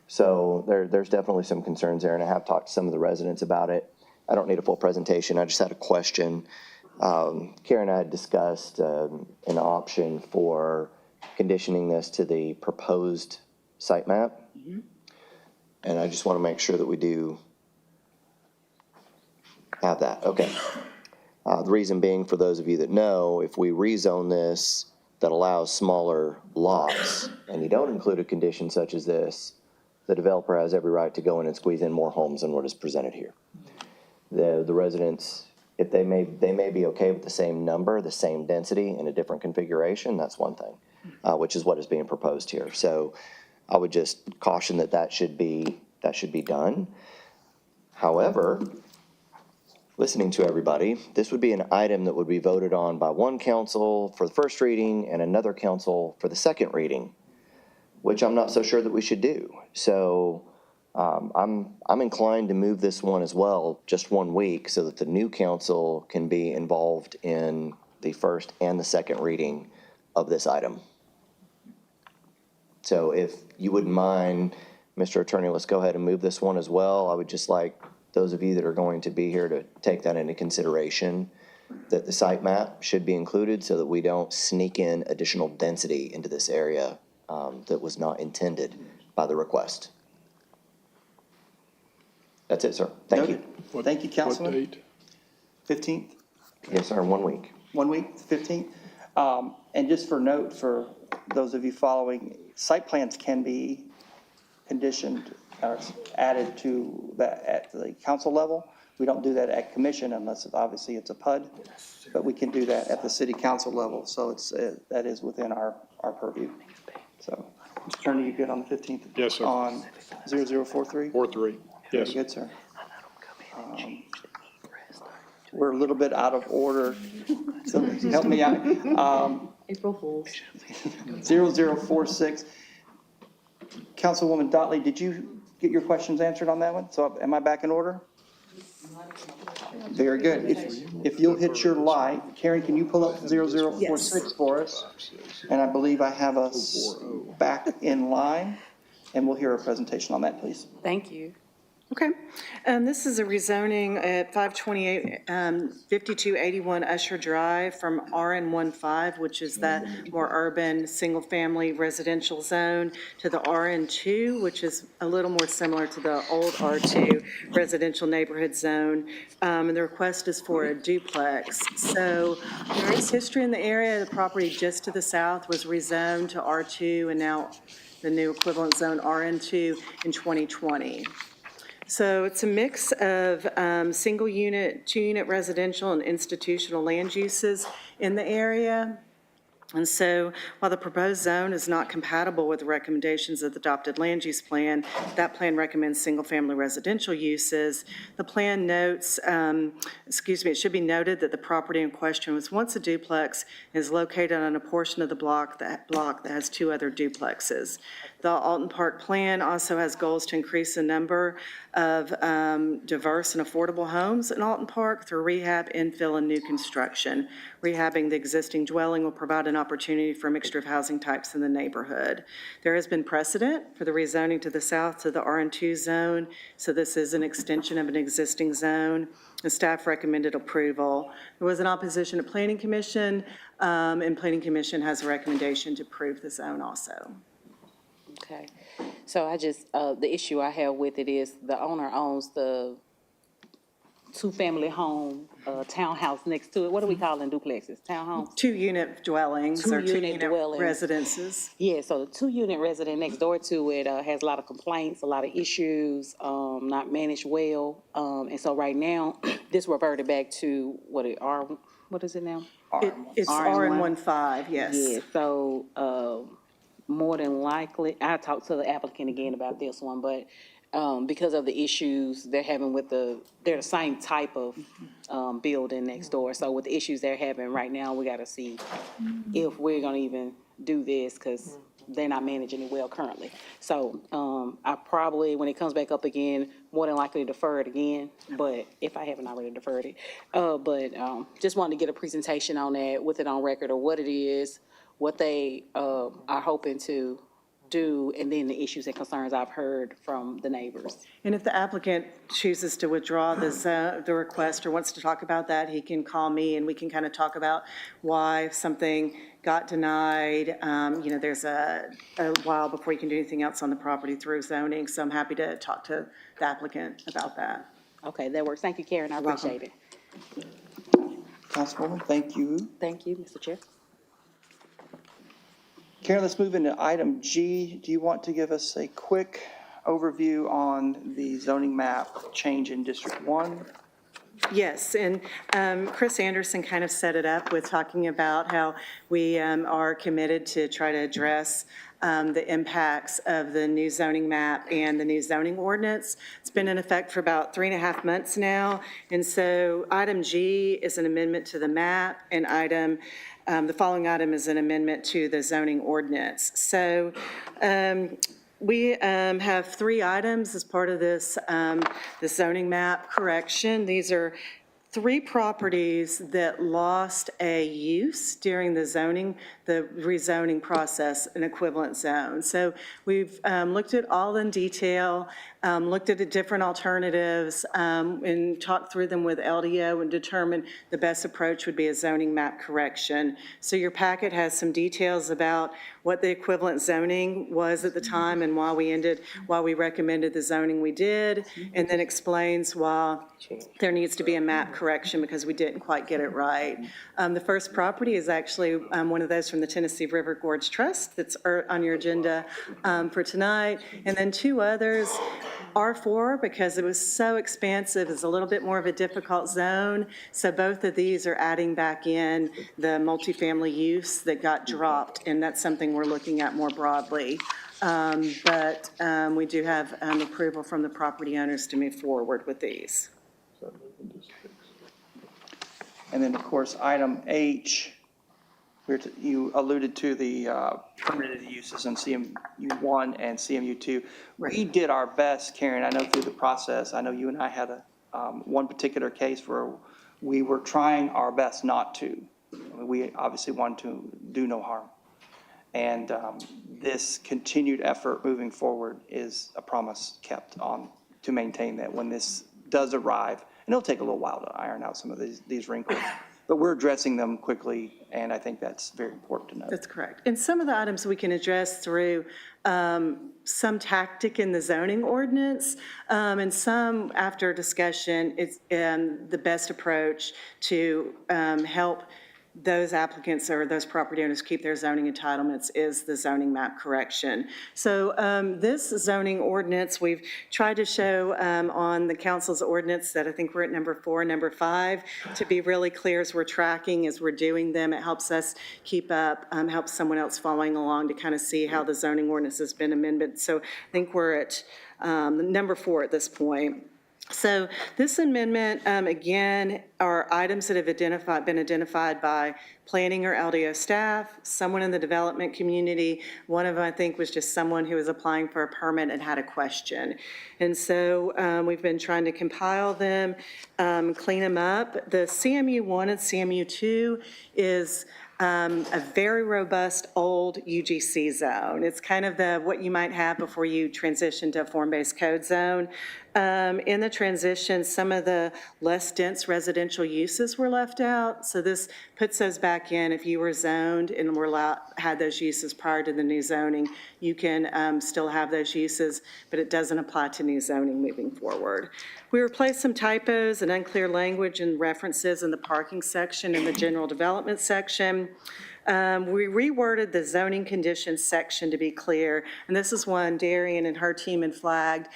So there's definitely some concerns there, and I have talked to some of the residents about it. I don't need a full presentation. I just had a question. Karen and I had discussed an option for conditioning this to the proposed site map. And I just want to make sure that we do have that. Okay. The reason being, for those of you that know, if we rezone this that allows smaller lots, and you don't include a condition such as this, the developer has every right to go in and squeeze in more homes than what is presented here. The residents, if they may be okay with the same number, the same density in a different configuration, that's one thing, which is what is being proposed here. So I would just caution that should be done. However, listening to everybody, this would be an item that would be voted on by one council for the first reading and another council for the second reading, which I'm not so sure that we should do. So I'm inclined to move this one as well, just 1 week, so that the new council can be involved in the first and the second reading of this item. So if you wouldn't mind, Mr. Attorney, let's go ahead and move this one as well. I would just like those of you that are going to be here to take that into consideration, that the site map should be included so that we don't sneak in additional density into this area that was not intended by the request. That's it, sir. Thank you. Noted. Thank you, Councilman. What date? 15th, Yes, sir, 1 week. 1 week, 15th. And just for note, for those of you following, site plans can be conditioned or added to that at the council level. We don't do that at commission unless obviously it's a PUD, but we can do that at the city council level. So it's, that is within our purview. So, Mr. Turner, you good on the 15th? Yes, sir. On 0043? 4-3. Yes. Very good, sir. We're a little bit out of order, so help me out. April Fools. 0046. Councilwoman Dotley, did you get your questions answered on that one? So am I back in order? Very good. If you'll hit your light, Karen, can you pull up 0046 for us? And I believe I have us back in line, and we'll hear a presentation on that, please. Thank you. Okay. This is a rezoning at 528, 5281 Usher Drive from RN15, which is that more urban, single-family residential zone, to the RN2, which is a little more similar to the old R2 residential neighborhood zone. And the request is for a duplex. So there is history in the area. The property just to the south was rezoned to R2, and now the new equivalent zone RN2 in 2020. So it's a mix of single unit, 2-unit residential and institutional land uses in the area. And so while the proposed zone is not compatible with the recommendations of the adopted land use plan, that plan recommends single-family residential uses. The plan notes, it should be noted that the property in question was once a duplex and is located on a portion of the block that has 2 other duplexes. The Alton Park plan also has goals to increase the number of diverse and affordable homes in Alton Park through rehab, infill, and new construction. Rehabbing the existing dwelling will provide an opportunity for a mixture of housing types in the neighborhood. There has been precedent for the rezoning to the south to the RN2 zone, so this is an extension of an existing zone. The staff recommended approval. There was an opposition at Planning Commission, and Planning Commission has a recommendation to approve the zone also. Okay, so I just, the issue I have with it is the owner owns the 2-family home, townhouse next to it. What do we call them, duplexes, townhomes? 2-unit dwellings or 2-unit 2-unit dwellings. residences. Yeah, so the 2-unit resident next door to it has a lot of complaints, a lot of issues, not managed well. And so right now, this reverted back to what is it now? It's RN15, yes. Yeah, so more than likely, I'll talk to the applicant again about this one, but because of the issues they're having with they're the same type of building next door. So with the issues they're having right now, we got to see if we're going to even do this because they're not managing it well currently. So I probably, when it comes back up again, more than likely defer it again, but if I haven't already deferred it. But just wanted to get a presentation on that with it on record of what it is, what they are hoping to do, and then the issues and concerns I've heard from the neighbors. And if the applicant chooses to withdraw the request or wants to talk about that, he can call me and we can kind of talk about why something got denied. There's a while before you can do anything else on the property through zoning, so I'm happy to talk to the applicant about that. Okay, that works. Thank you, Karen. I appreciate it. Councilwoman, thank you. Thank you, Mr. Chair. Karen, let's move into item G. Do you want to give us a quick overview on the zoning map change in District 1? Yes, and Chris Anderson kind of set it up with talking about how we are committed to try to address the impacts of the new zoning map and the new zoning ordinance. It's been in effect for about 3.5 months now, and so item G is an amendment to the map, and the following item is an amendment to the zoning ordinance. So we have 3 items as part of this the zoning map correction. These are 3 properties that lost a use during the zoning the rezoning process an equivalent zone. So we've looked at all in detail, looked at the different alternatives, and talked through them with LDO and determined the best approach would be a zoning map correction. So your packet has some details about what the equivalent zoning was at the time and why we recommended the zoning we did, and then explains why there needs to be a map correction because we didn't quite get it right. The first property is actually one of those from the Tennessee River Gorge Trust that's on your agenda for tonight. And then two others, R4, because it was so expansive, is a little bit more of a difficult zone. So both of these are adding back in the multifamily use that got dropped, and that's something we're looking at more broadly. But we do have approval from the property owners to move forward with these. And then, of course, item H, you alluded to the permitted uses in CMU1 and CMU2. We did our best, Karen, I know through the process, I know you and I had one particular case where we were trying our best not to. We obviously wanted to do no harm. And this continued effort moving forward is a promise kept on to maintain that when this does arrive. And it'll take a little while to iron out some of these wrinkles, but we're addressing them quickly, and I think that's very important to note. That's correct. And some of the items we can address through some tactic in the zoning ordinance, and some after discussion, it's the best approach to help those applicants or those property owners keep their zoning entitlements is the zoning map correction. So this zoning ordinance, we've tried to show on the council's ordinance that I think we're at number 4, number 5, to be really clear as we're tracking, as we're doing them. It helps us keep up, helps someone else following along to kind of see how the zoning ordinance has been amended. So I think we're at number 4 at this point. So this amendment, again, are items that have been identified by planning or LDO staff, someone in the development community. One of them, I think, was just someone who was applying for a permit and had a question. And so we've been trying to compile them, clean them up. The CMU1 and CMU2 is a very robust old UGC zone. It's kind of what you might have before you transition to a form-based code zone. In the transition, some of the less dense residential uses were left out, so this puts those back in. If you were zoned and had those uses prior to the new zoning, you can still have those uses, but it doesn't apply to new zoning moving forward. We replaced some typos and unclear language and references in the parking section and the general development section. We reworded the zoning conditions section to be clear, and this is one Darian and her team had flagged.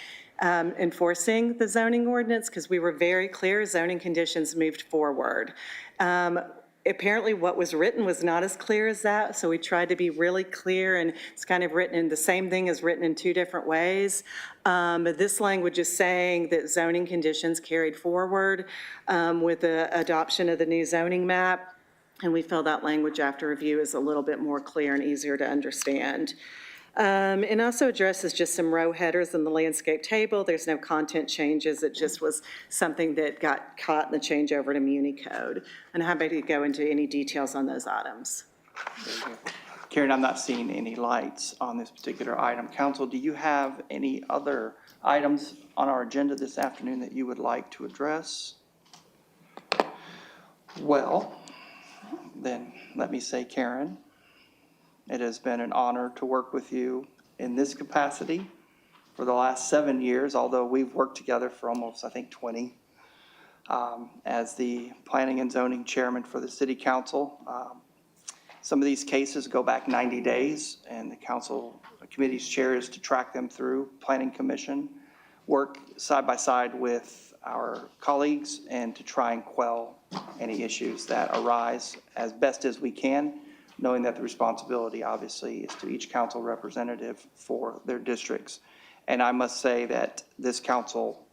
Enforcing the zoning ordinance, because we were very clear zoning conditions moved forward. Apparently what was written was not as clear as that, so we tried to be really clear, and it's kind of written in the same thing as written in two different ways. But this language is saying that zoning conditions carried forward with the adoption of the new zoning map, and we feel that language after review is a little bit more clear and easier to understand. And also addresses just some row headers in the landscape table. There's no content changes. It just was something that got caught in the changeover to Muni Code. And I'm happy to go into any details on those items. Karen, I'm not seeing any lights on this particular item. Council, do you have any other items on our agenda this afternoon that you would like to address? Well, then let me say, Karen, it has been an honor to work with you in this capacity for the last 7 years, although we've worked together for almost, I think, 20. As the Planning and Zoning Chairman for the City Council. Some of these cases go back 90 days, and the Council Committee's chair is to track them through Planning Commission, work side by side with our colleagues, and to try and quell any issues that arise as best as we can, knowing that the responsibility obviously is to each council representative for their districts. And I must say that this council,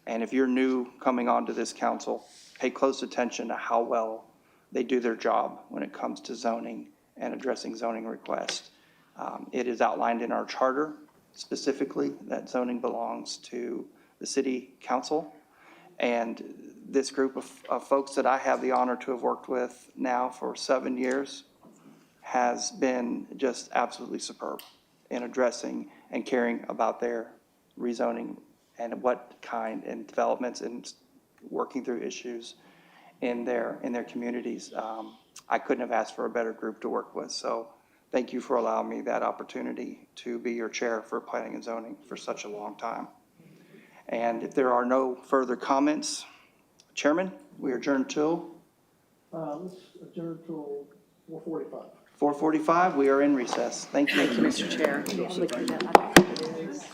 and if you're new coming onto this council, pay close attention to how well they do their job when it comes to zoning and addressing zoning requests. It is outlined in our charter specifically that zoning belongs to the city council. And this group of folks that I have the honor to have worked with now for 7 years has been just absolutely superb in addressing and caring about their rezoning and what kind and developments and working through issues in their communities. I couldn't have asked for a better group to work with, so thank you for allowing me that opportunity to be your chair for planning and zoning for such a long time. And if there are no further comments, Chairman, we adjourn till Let's adjourn till 4:45. 4:45. We are in recess. Thank you. Thank you, Mr. Chair. Yeah, look at that.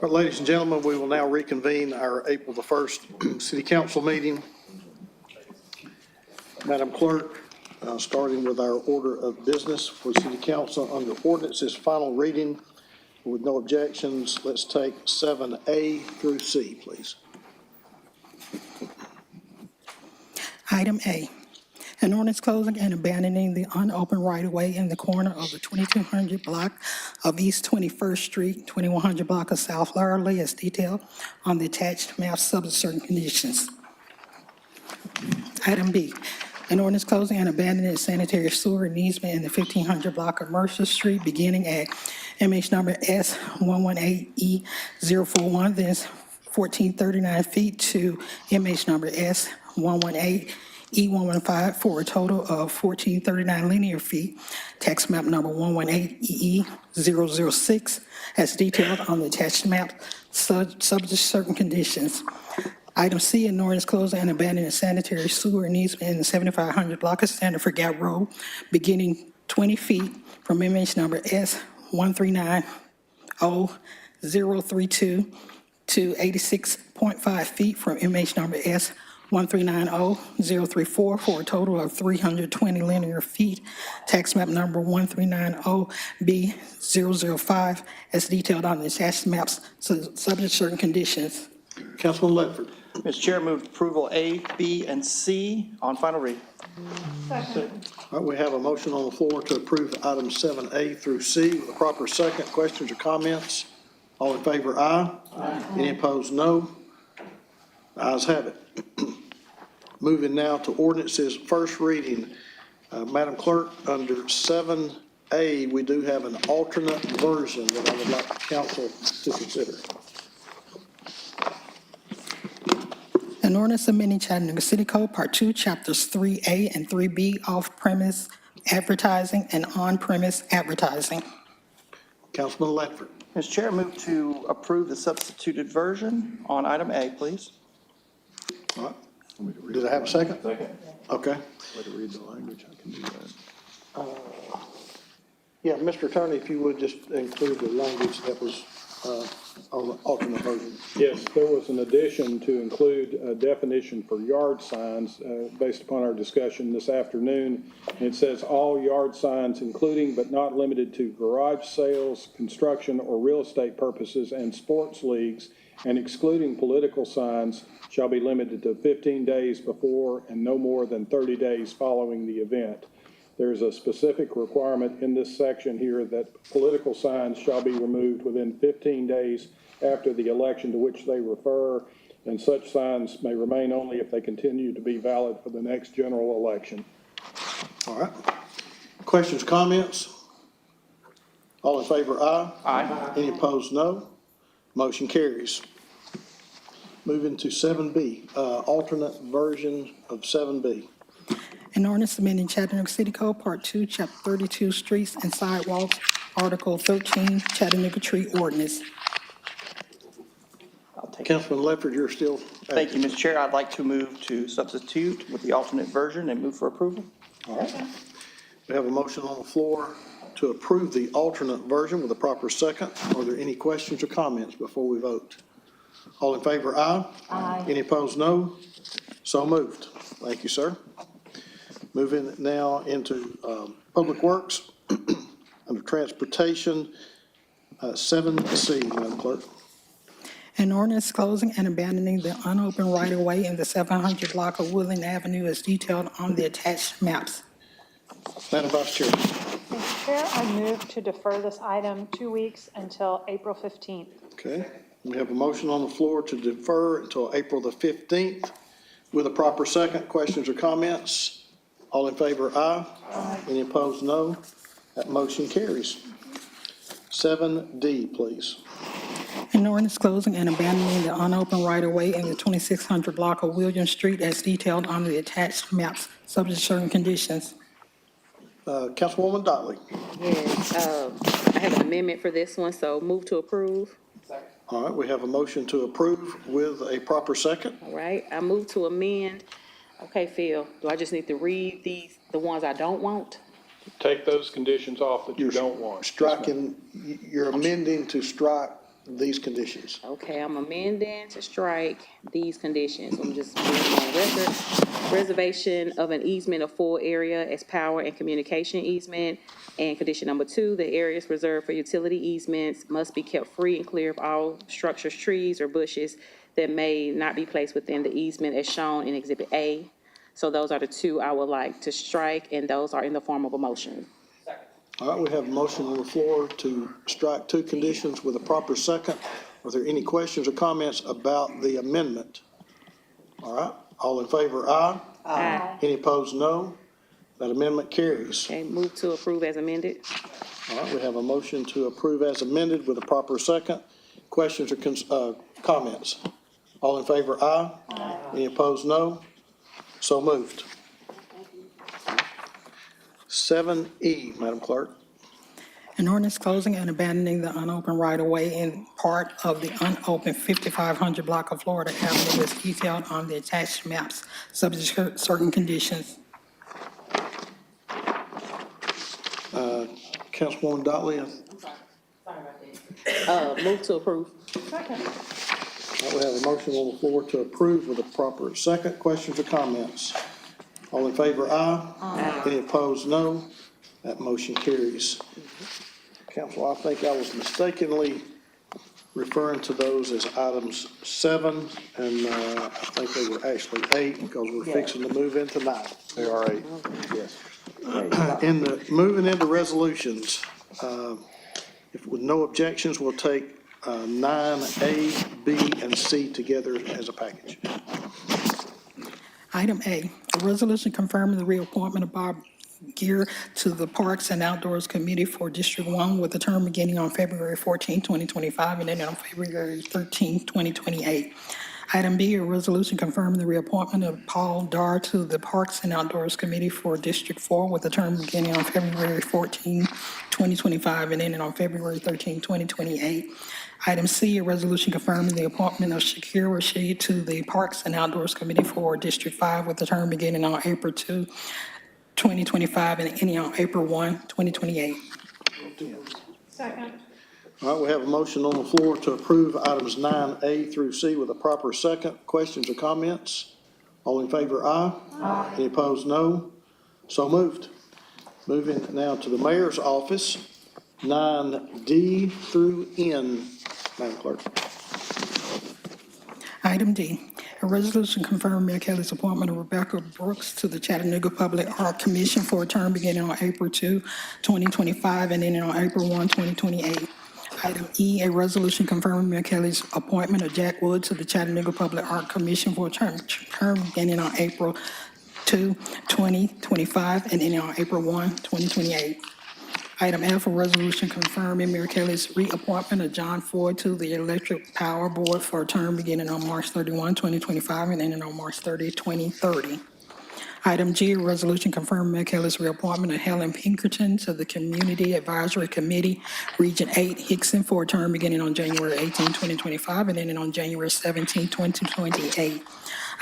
All right, ladies and gentlemen, we will now reconvene our April the 1st City Council meeting. Madam Clerk, starting with our order of business for City Council under ordinances, final reading. With no objections, let's take 7A through C, please. Item A, an ordinance closing and abandoning the unopened right-of-way in the corner of the 2200 block of East 21st Street, 2100 block of South Laurelly as detailed on the attached map subject to certain conditions. Item B, an ordinance closing and abandoning the sanitary sewer and easement in the 1500 block of Mercer Street beginning at MH number S118E041, then 1439 feet to MH number S118E115 for a total of 1439 linear feet. Tax map number 118EE006 as detailed on the attached map subject to certain conditions. Item C, an ordinance closing and abandoning sanitary sewer and easement in the 7500 block of Standard for Gap Road, beginning 20 feet from MH number S139032 to 86.5 feet from MH number S139034 for a total of 320 linear feet. Tax map number 1390B005 as detailed on the attached maps, subject to certain conditions. Councilman Ledford. Mr. Chair, move approval A, B, and C on final read. Second. All right, we have a motion on the floor to approve items 7A through C with a proper second. Questions or comments? All in favor, aye. Aye. Any opposed, no. The ayes have it. Moving now to ordinances, first reading. Madam Clerk, under 7A, we do have an alternate version that I would like the council to consider. An ordinance amending Chattanooga City Code, Part 2, Chapters 3A and 3B, off-premise advertising and on-premise advertising. Councilman Ledford. Mr. Chair, move to approve the substituted version on item A, please. All right. Did I have a second? Second. Okay. Way to read the language, I can do that. Yeah, Mr. Attorney, if you would just include the language that was on the alternate version. Yes, there was an addition to include a definition for yard signs based upon our discussion this afternoon. It says all yard signs, including but not limited to garage sales, construction, or real estate purposes and sports leagues, and excluding political signs, shall be limited to 15 days before and no more than 30 days following the event. There's a specific requirement in this section here that political signs shall be removed within 15 days after the election to which they refer, and such signs may remain only if they continue to be valid for the next general election. All right. Questions, comments? All in favor, aye. Aye. Any opposed, no. Motion carries. Moving to 7B, alternate version of 7B. An ordinance amending Chattanooga City Code, Part 2, Chapter 32, Streets and Sidewalks, Article 13, Chattanooga Tree Ordinance. I'll take it. Councilman Ledford, you're still. Thank you, Mr. Chair. I'd like to move to substitute with the alternate version and move for approval. All right. We have a motion on the floor to approve the alternate version with a proper second. Are there any questions or comments before we vote? All in favor, aye. Aye. Any opposed, no. So moved. Thank you, sir. Moving now into Public Works, under Transportation, 7C, Madam Clerk. An ordinance closing and abandoning the unopened right-of-way in the 700 block of Woodland Avenue as detailed on the attached maps. Madam Vice Chair. Mr. Chair, I move to defer this item 2 weeks until April 15th. Okay. We have a motion on the floor to defer until April the 15th with a proper second. Questions or comments? All in favor, aye. Aye. Any opposed, no. That motion carries. 7D, please. An ordinance closing and abandoning the unopened right-of-way in the 2600 block of William Street as detailed on the attached maps, subject to certain conditions. Councilwoman Dotley. Yes, I have an amendment for this one, so move to approve. All right, we have a motion to approve with a proper second. All right, I move to amend. Okay, Phil, do I just need to read the ones I don't want? Take those conditions off that you don't want. Striking, you're amending to strike these conditions. Okay, I'm amending to strike these conditions. I'm just putting them on record. Reservation of an easement of full area as power and communication easement. And condition number 2, the areas reserved for utility easements must be kept free and clear of all structures, trees, or bushes that may not be placed within the easement as shown in Exhibit A. So those are the 2 I would like to strike, and those are in the form of a motion. All right, we have a motion on the floor to strike 2 conditions with a proper second. Are there any questions or comments about the amendment? All right, all in favor, aye. Aye. Any opposed, no. That amendment carries. Okay, move to approve as amended. All right, we have a motion to approve as amended with a proper second. Questions or comments? All in favor, aye. Any opposed, no. So moved. 7E, Madam Clerk. An ordinance closing and abandoning the unopened right-of-way in part of the unopened 5500 block of Florida Avenue as detailed on the attached maps, subject to certain conditions. Councilwoman Dotley. Move to approve. All right, we have a motion on the floor to approve with a proper second. Questions or comments? All in favor, aye. Any opposed, no. That motion carries. Council, I think I was mistakenly referring to those as items 7, and I think they were actually 8 because we're fixing to move into 9. They are 8. Yes. Moving into resolutions, if with no objections, we'll take 9A, B, and C together as a package. Item A, a resolution confirming the reappointment of Bob Gear to the Parks and Outdoors Committee for District 1 with a term beginning on February 14, 2025, and ending on February 13, 2028. Item B, a resolution confirming the reappointment of Paul Dar to the Parks and Outdoors Committee for District 4 with a term beginning on February 14, 2025, and ending on February 13, 2028. Item C, a resolution confirming the appointment of Shakir Rashid to the Parks and Outdoors Committee for District 5 with a term beginning on April 2, 2025, and ending on April 1, 2028. Second. All right, we have a motion on the floor to approve items 9A through C with a proper second. Questions or comments? All in favor, aye. Aye. Any opposed, no. So moved. Moving now to the mayor's office, 9D through N, Madam Clerk. Item D, a resolution confirming Mayor Kelly's appointment of Rebecca Brooks to the Chattanooga Public Art Commission for a term beginning on April 2, 2025, and ending on April 1, 2028. Item E, a resolution confirming Mayor Kelly's appointment of Jack Wood to the Chattanooga Public Art Commission for a term beginning on April 2, 2025, and ending on April 1, 2028. Item F, a resolution confirming Mayor Kelly's reappointment of John Ford to the Electric Power Board for a term beginning on March 31, 2025, and ending on March 30, 2030. Item G, a resolution confirming Mayor Kelly's reappointment of Helen Pinkerton to the Community Advisory Committee, Region 8, Hickson, for a term beginning on January 18, 2025, and ending on January 17, 2028.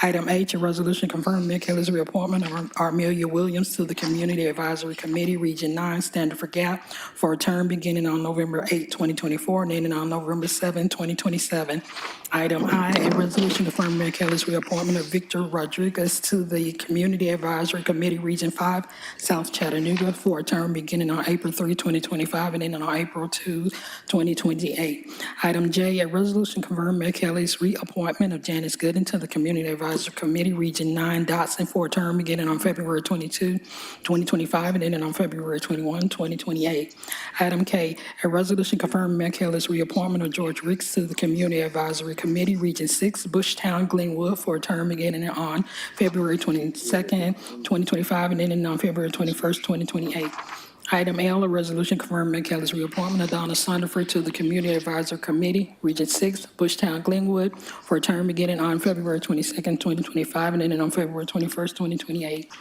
Item H, a resolution confirming Mayor Kelly's reappointment of Armelia Williams to the Community Advisory Committee, Region 9, Standard for Gap, for a term beginning on November 8, 2024, and ending on November 7, 2027. Item I, a resolution confirming Mayor Kelly's reappointment of Victor Rodriguez to the Community Advisory Committee, Region 5, South Chattanooga, for a term beginning on April 3, 2025, and ending on April 2, 2028. Item J, a resolution confirming Mayor Kelly's reappointment of Janice Gooden to the Community Advisory Committee, Region 9, Dotson, for a term beginning on February 22, 2025, and ending on February 21, 2028. Item K, a resolution confirming Mayor Kelly's reappointment of George Ricks to the Community Advisory Committee, Region 6, Bushtown, Glenwood, for a term beginning on February 22nd, 2025, and ending on February 21st, 2028. Item L, a resolution confirming Mayor Kelly's reappointment of Donna Sonderford to the Community Advisory Committee, Region 6, Bushtown, Glenwood, for a term beginning on February 22nd, 2025, and ending on February 21st, 2028.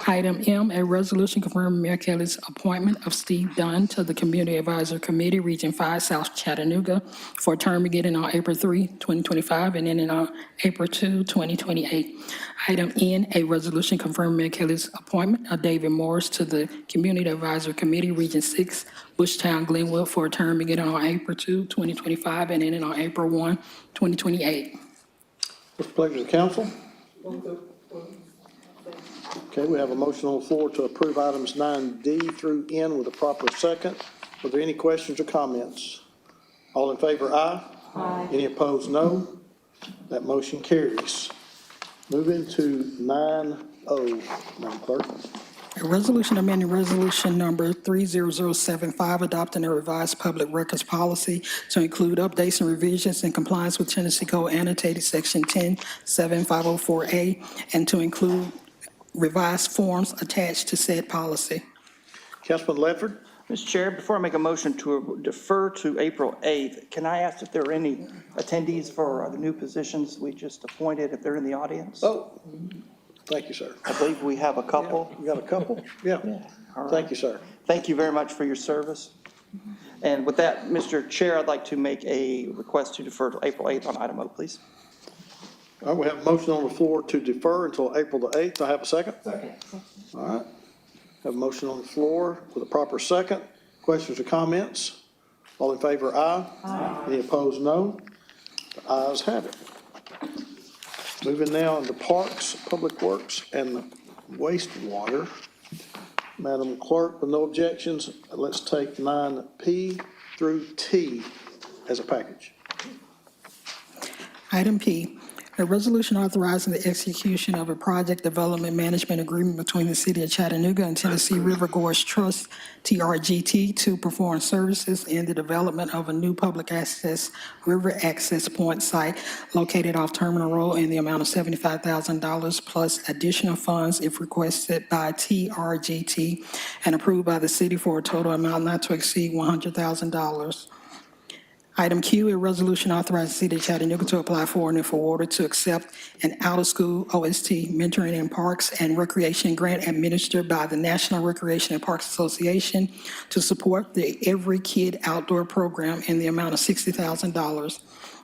Item M, a resolution confirming Mayor Kelly's appointment of Steve Dunn to the Community Advisory Committee, Region 5, South Chattanooga, for a term beginning on April 3, 2025, and ending on April 2, 2028. Item N, a resolution confirming Mayor Kelly's appointment of David Morris to the Community Advisory Committee, Region 6, Bushtown, Glenwood, for a term beginning on April 2, 2025, and ending on April 1, 2028. What's the pleasure of the council? Okay, we have a motion on the floor to approve items 9D through N with a proper second. Are there any questions or comments? All in favor, aye. Aye. Any opposed, no. That motion carries. Moving to 9O, Madam Clerk. A resolution amending resolution number 30075, adopting a revised public records policy to include updates and revisions in compliance with Tennessee Code annotated section 107504A, and to include revised forms attached to said policy. Councilman Ledford? Mr. Chair, before I make a motion to defer to April 8th, can I ask if there are any attendees for the new positions we just appointed, if they're in the audience? Oh, thank you, sir. I believe we have a couple. We got a couple? Yeah. All right. Thank you, sir. Thank you very much for your service. And with that, Mr. Chair, I'd like to make a request to defer to April 8th on item O, please. All right, we have a motion on the floor to defer until April the 8th. I have a second? Second. All right. Have a motion on the floor with a proper second. Questions or comments? All in favor, aye. Aye. Any opposed, no. The ayes have it. Moving now into Parks, Public Works, and Wastewater. Madam Clerk, with no objections, let's take 9P through T as a package. Item P, a resolution authorizing the execution of a project development management agreement between the City of Chattanooga and Tennessee River Gorge Trust, TRGT, to perform services in the development of a new public access river access point site located off Terminal Road in the amount of $75,000 plus additional funds if requested by TRGT and approved by the city for a total amount not to exceed $100,000. Item Q, a resolution authorizing the City of Chattanooga to apply for and if awarded to accept an out-of-school OST mentoring in parks and recreation grant administered by the National Recreation and Parks Association to support the Every Kid Outdoor Program in the amount of $60,000.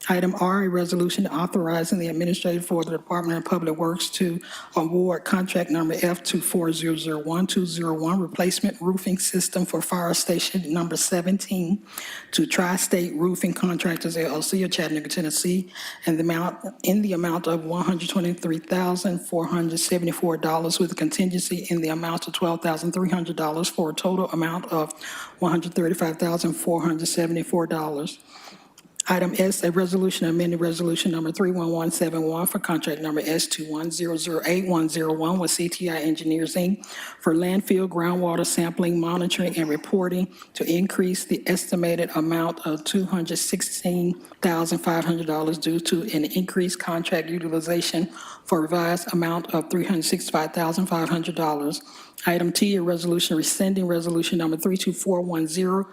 Item R, a resolution authorizing the administrator for the Department of Public Works to award contract number F24001-201 replacement roofing system for Fire Station number 17 to Tri-State Roofing Contractors LLC of Chattanooga, Tennessee, and in the amount of $123,474 with a contingency in the amount of $12,300 for a total amount of $135,474. Item S, a resolution amending resolution number 31171 for contract number S21008-101 with CTI Engineers, Inc. for landfill groundwater sampling, monitoring, and reporting to increase the estimated amount of $216,500 due to an increased contract utilization for a revised amount of $365,500. Item T, a resolution rescinding resolution number 32410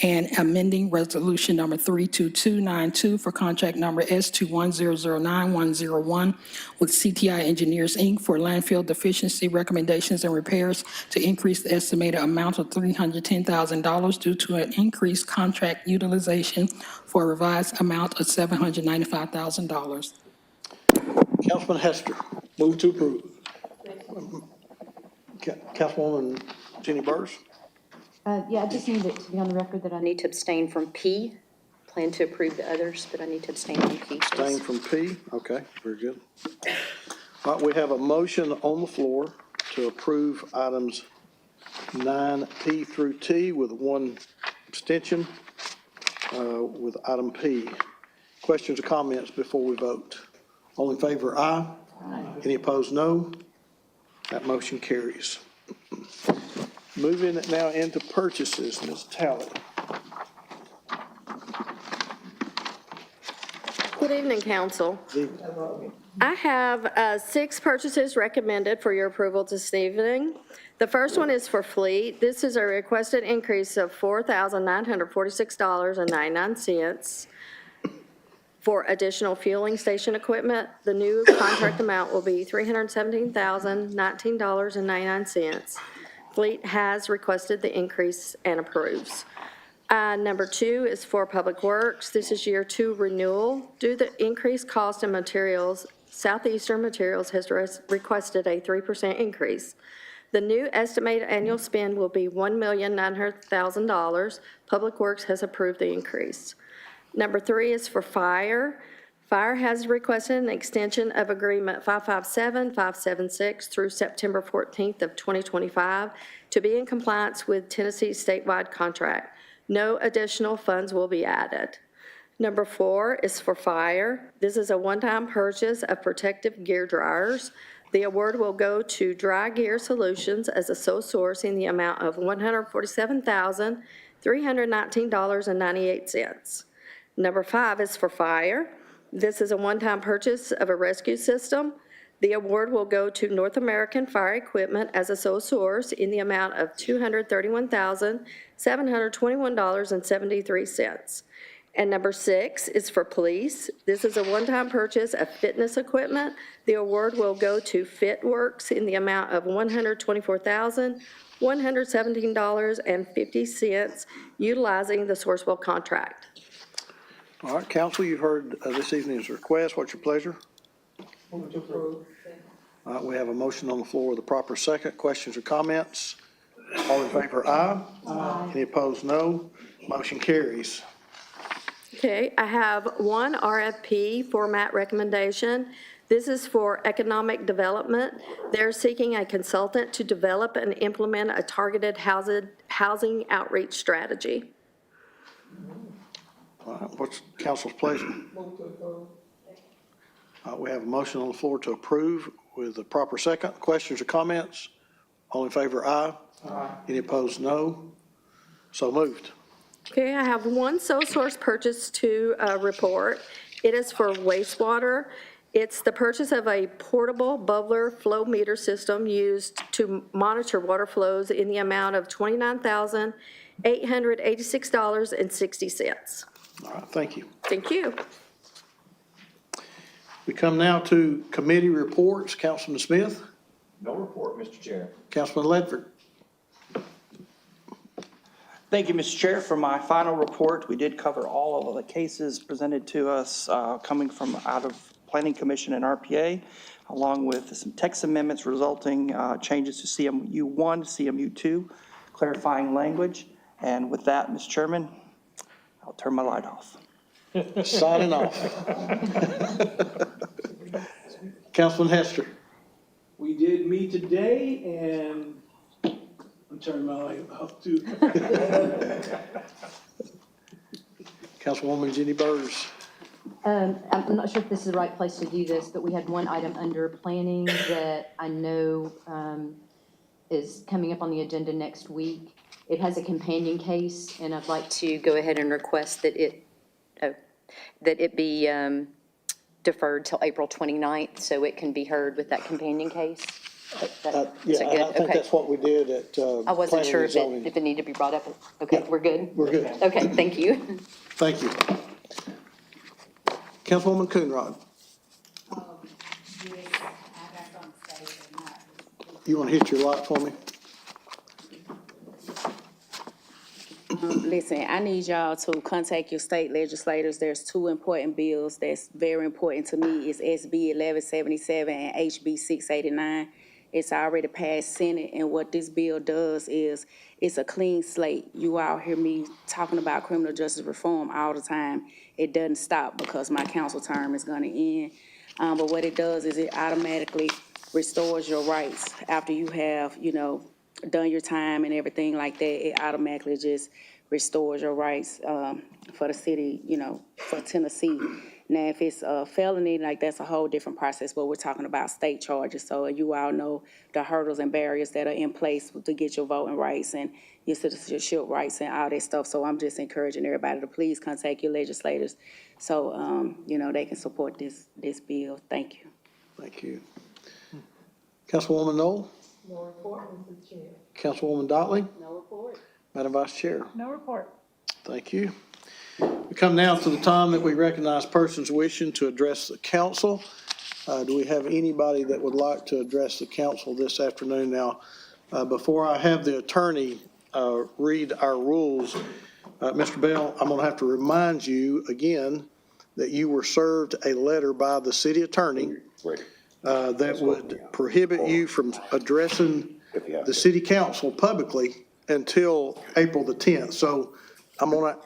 and amending resolution number 32292 for contract number S21009-101 with CTI Engineers, Inc. for landfill deficiency recommendations and repairs to increase the estimated amount of $310,000 due to an increased contract utilization for a revised amount of $795,000. Councilman Hester. Move to approve. Councilwoman Jenny Burrs. Yeah, I just need it to be on the record that I need to abstain from P. Plan to approve the others, but I need to abstain from P. Abstain from P. Okay, very good. All right, we have a motion on the floor to approve items 9P through T with one abstention with item P. Questions or comments before we vote? All in favor, aye. Aye. Any opposed, no. That motion carries. Moving now into purchases, Ms. Talley. Good evening, council. I have 6 purchases recommended for your approval this evening. The first one is for fleet. This is a requested increase of $4,946.99 for additional fueling station equipment. The new contract amount will be $317,019.99. Fleet has requested the increase and approves. Number 2 is for Public Works. This is year 2 renewal. Due to the increased cost in materials Southeastern Materials has requested a 3% increase. The new estimated annual spend will be $1,900,000. Public Works has approved the increase. Number 3 is for fire. Fire has requested an extension of agreement 557-576 through September 14th of 2025 to be in compliance with Tennessee's statewide contract. No additional funds will be added. Number 4 is for fire. This is a one-time purchase of protective gear dryers. The award will go to Dry Gear Solutions as a sole source in the amount of $147,319.98. Number 5 is for fire. This is a one-time purchase of a rescue system. The award will go to North American Fire Equipment as a sole source in the amount of $231,721.73. And number 6 is for police. This is a one-time purchase of fitness equipment. The award will go to FitWorks in the amount of $124,117.50, utilizing the Sourcewell contract. All right, council, you've heard this evening's request. What's your pleasure? All right, we have a motion on the floor with a proper second. Questions or comments? All in favor, aye. Aye. Any opposed, no. Motion carries. Okay, I have one RFP format recommendation. This is for economic development. They're seeking a consultant to develop and implement a targeted housing outreach strategy. All right, what's council's pleasure? We have a motion on the floor to approve with a proper second. Questions or comments? All in favor, aye. Aye. Any opposed, no. So moved. Okay, I have one sole source purchase to report. It is for wastewater. It's the purchase of a portable bubbler flow meter system used to monitor water flows in the amount of $29,886.60. All right, thank you. Thank you. We come now to committee reports. Councilman Smith? No report, Mr. Chair. Councilman Ledford? Thank you, Mr. Chair. For my final report, we did cover all of the cases presented to us coming from out of Planning Commission and RPA, along with some text amendments resulting changes to CMU 1, CMU 2, clarifying language. And with that, Mr. Chairman, I'll turn my light off. Signing off. Councilman Hester? We did meet today, and I'm turning my light off too. Councilwoman Jenny Burrs? I'm not sure if this is the right place to do this, but we had one item under planning that I know is coming up on the agenda next week. It has a companion case, and I'd like to go ahead and request that it be deferred till April 29th, so it can be heard with that companion case. Yeah, I think that's what we did at I wasn't Planning sure and Zoning. if it needed to be brought up. Okay, Yeah, we're good? We're good. Okay, thank you. Thank you. Councilwoman Coonrod? You want to hit your light for me? Listen, I need y'all to contact your state legislators. There's two important bills that's very important to me. It's SB 1177 and HB 689. It's already passed Senate, and what this bill does is it's a clean slate. You all hear me talking about criminal justice reform all the time. It doesn't stop because my council term is going to end. But what it does is it automatically restores your rights after you have, done your time and everything like that. It automatically just restores your rights for the city, for Tennessee. Now, if it's a felony, that's a whole different process, but we're talking about state charges. So you all know the hurdles and barriers that are in place to get your voting rights and your citizenship rights and all that stuff. So I'm just encouraging everybody to please contact your legislators so, they can support this bill. Thank you. Thank you. Councilwoman Knoll? No report, Mr. Chair. Councilwoman Dotley? No report. Madam Vice Chair? No report. Thank you. We come now to the time that we recognize persons wishing to address the council. Do we have anybody that would like to address the council this afternoon? Now, before I have the attorney read our rules, Mr. Bell, I'm going to have to remind you again that you were served a letter by the city attorney that would prohibit you from addressing the city council publicly until April the 10th. So I'm gonna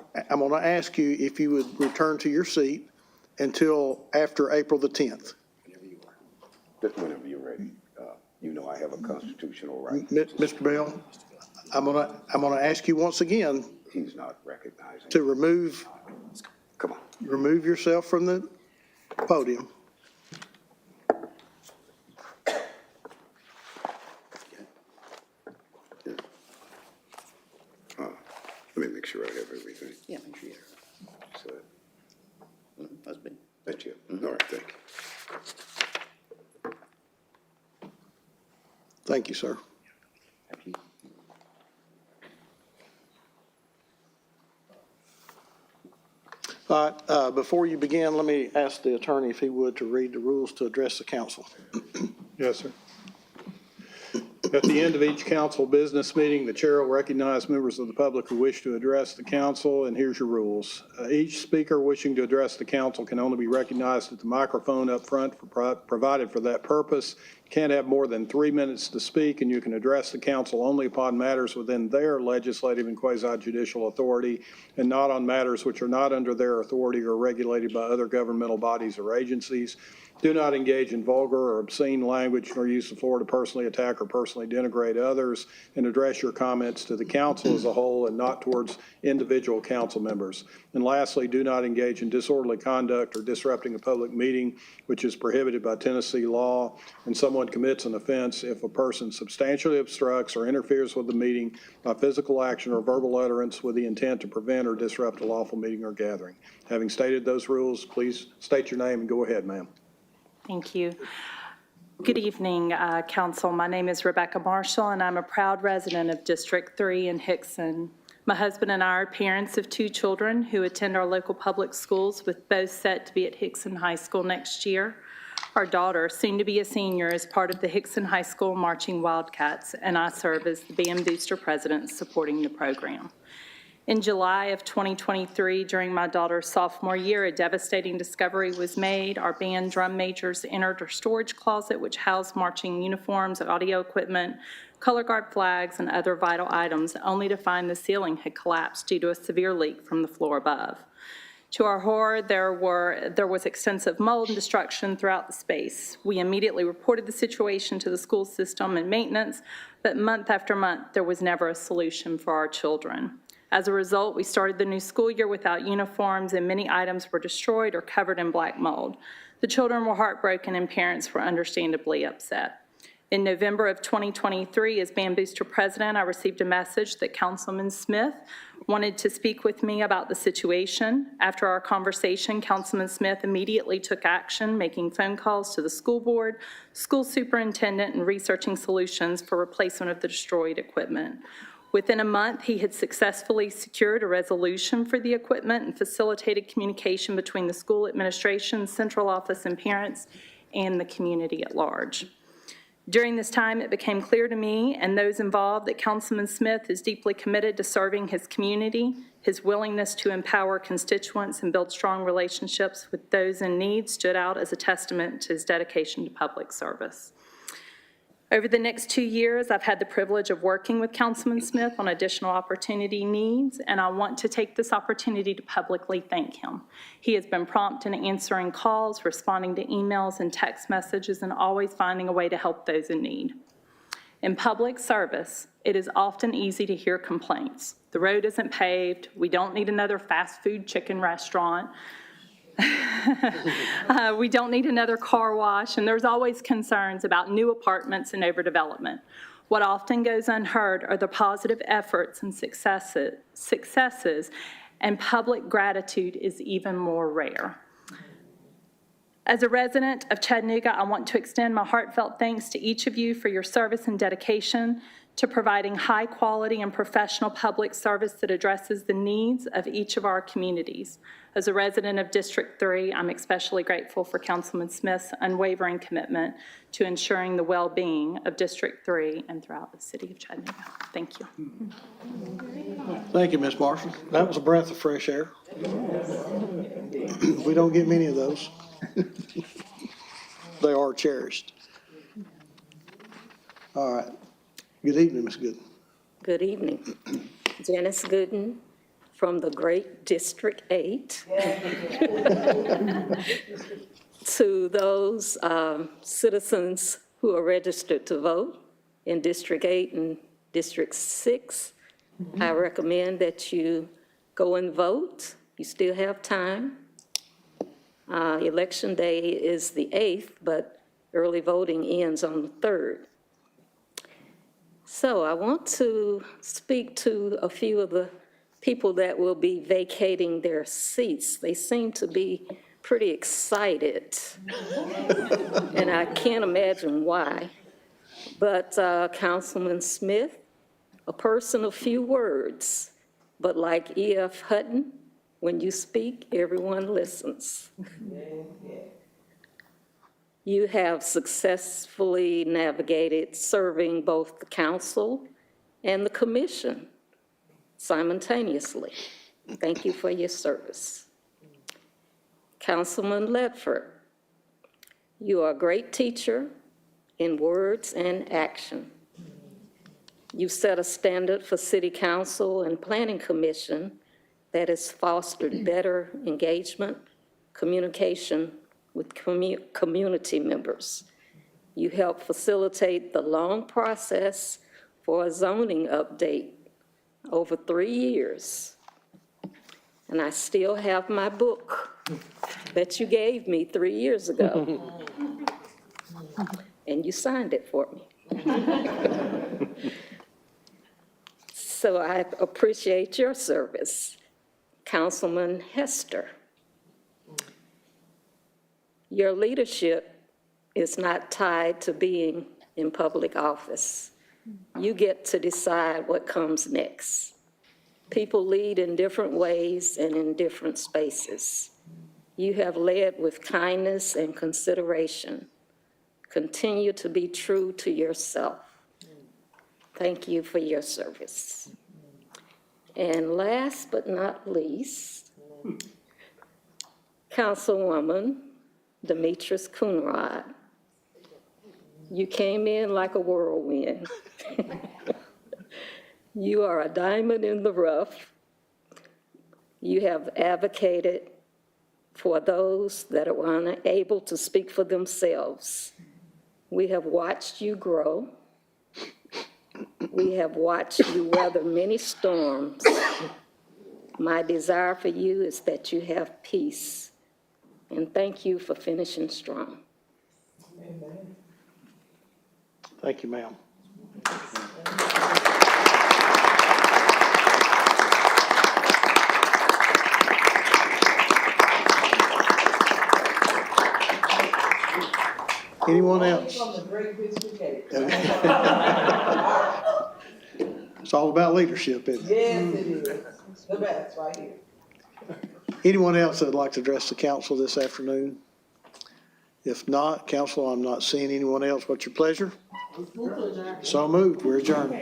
ask you if you would return to your seat until after April the 10th. Whenever you're ready. You know I have a constitutional right. Mr. Bell, I'm gonna ask you once again He's not recognizing. to remove yourself from the podium. Let me make sure I have everything. Yeah, make sure you So, That's me. that's you. All right, thank you. Thank you, sir. All right, before you begin, let me ask the attorney if he would to read the rules to address the council. Yes, sir. At the end of each council business meeting, the chair will recognize members of the public who wish to address the council, and here's your rules. Each speaker wishing to address the council can only be recognized at the microphone up front provided for that purpose. You can't have more than 3 minutes to speak, and you can address the council only upon matters within their legislative and quasi-judicial authority, and not on matters which are not under their authority or regulated by other governmental bodies or agencies. Do not engage in vulgar or obscene language, nor use the floor to personally attack or personally denigrate others, and address your comments to the council as a whole and not towards individual council members. And lastly, do not engage in disorderly conduct or disrupting a public meeting, which is prohibited by Tennessee law, and someone commits an offense if a person substantially obstructs or interferes with the meeting by physical action or verbal utterance with the intent to prevent or disrupt a lawful meeting or gathering. Having stated those rules, please state your name and go ahead, ma'am. Thank you. Good evening, Council. My name is Rebecca Marshall, and I'm a proud resident of District 3 in Hickson. My husband and I are parents of 2 children who attend our local public schools, with both set to be at Hickson High School next year. Our daughter, soon to be a senior, is part of the Hickson High School Marching Wildcats, and I serve as the band booster president supporting the program. In July of 2023, during my daughter's sophomore year, a devastating discovery was made. Our band drum majors entered our storage closet, which housed marching uniforms, audio equipment, color guard flags, and other vital items, only to find the ceiling had collapsed due to a severe leak from the floor above. To our horror, there was extensive mold and destruction throughout the space. We immediately reported the situation to the school system and maintenance, but month after month, there was never a solution for our children. As a result, we started the new school year without uniforms, and many items were destroyed or covered in black mold. The children were heartbroken, and parents were understandably upset. In November of 2023, as Band Booster president, I received a message that Councilman Smith wanted to speak with me about the situation. After our conversation, Councilman Smith immediately took action, making phone calls to the school board, school superintendent, and researching solutions for replacement of the destroyed equipment. Within a month, he had successfully secured a resolution for the equipment and facilitated communication between the school administration, central office, and parents, and the community at large. During this time, it became clear to me and those involved that Councilman Smith is deeply committed to serving his community. His willingness to empower constituents and build strong relationships with those in need stood out as a testament to his dedication to public service. Over the next 2 years, I've had the privilege of working with Councilman Smith on additional opportunity needs, and I want to take this opportunity to publicly thank him. He has been prompt in answering calls, responding to emails and text messages, and always finding a way to help those in need. In public service, it is often easy to hear complaints. The road isn't paved, we don't need another fast food chicken restaurant, we don't need another car wash, and there's always concerns about new apartments and overdevelopment. What often goes unheard are the positive efforts and successes, and public gratitude is even more rare. As a resident of Chattanooga, I want to extend my heartfelt thanks to each of you for your service and dedication to providing high-quality and professional public service that addresses the needs of each of our communities. As a resident of District 3, I'm especially grateful for Councilman Smith's unwavering commitment to ensuring the well-being of District 3 and throughout the city of Chattanooga. Thank you. Thank you, Ms. Marshall. That was a breath of fresh air. We don't get many of those. they are cherished. All right. Good evening, Ms. Gooden. Good evening. Janice Gooden from the great District 8. To those citizens who are registered to vote in District 8 and District 6, I recommend that you go and vote. You still have time. Election day is the 8th, but early voting ends on the 3rd. So I want to speak to a few of the people that will be vacating their seats. They seem to be pretty excited, and I can't imagine why. But Councilman Smith, a person of few words, but like E.F. Hutton, when you speak, everyone listens. You have successfully navigated serving both the council and the commission simultaneously. Thank you for your service. Councilman Ledford, you are a great teacher in words and action. You set a standard for city council and planning commission that has fostered better engagement, communication with community members. You help facilitate the long process for a zoning update over 3 years. And I still have my book that you gave me 3 years ago. And you signed it for me. So I appreciate your service. Councilman Hester, your leadership is not tied to being in public office. You get to decide what comes next. People lead in different ways and in different spaces. You have led with kindness and consideration. Continue to be true to yourself. Thank you for your service. And last but not least, Councilwoman Demetrius Coonrod. You came in like a whirlwind. You are a diamond in the rough. You have advocated for those that are unable to speak for themselves. We have watched you grow. We have watched you weather many storms. My desire for you is that you have peace. And thank you for finishing strong. Amen. Thank you, ma'am. Anyone else? It's all about leadership, isn't it? Yes, it is. It's the best right here. Anyone else that'd like to address the council this afternoon? If not, council, I'm not seeing anyone else. What's your pleasure? So moved. We're adjourned.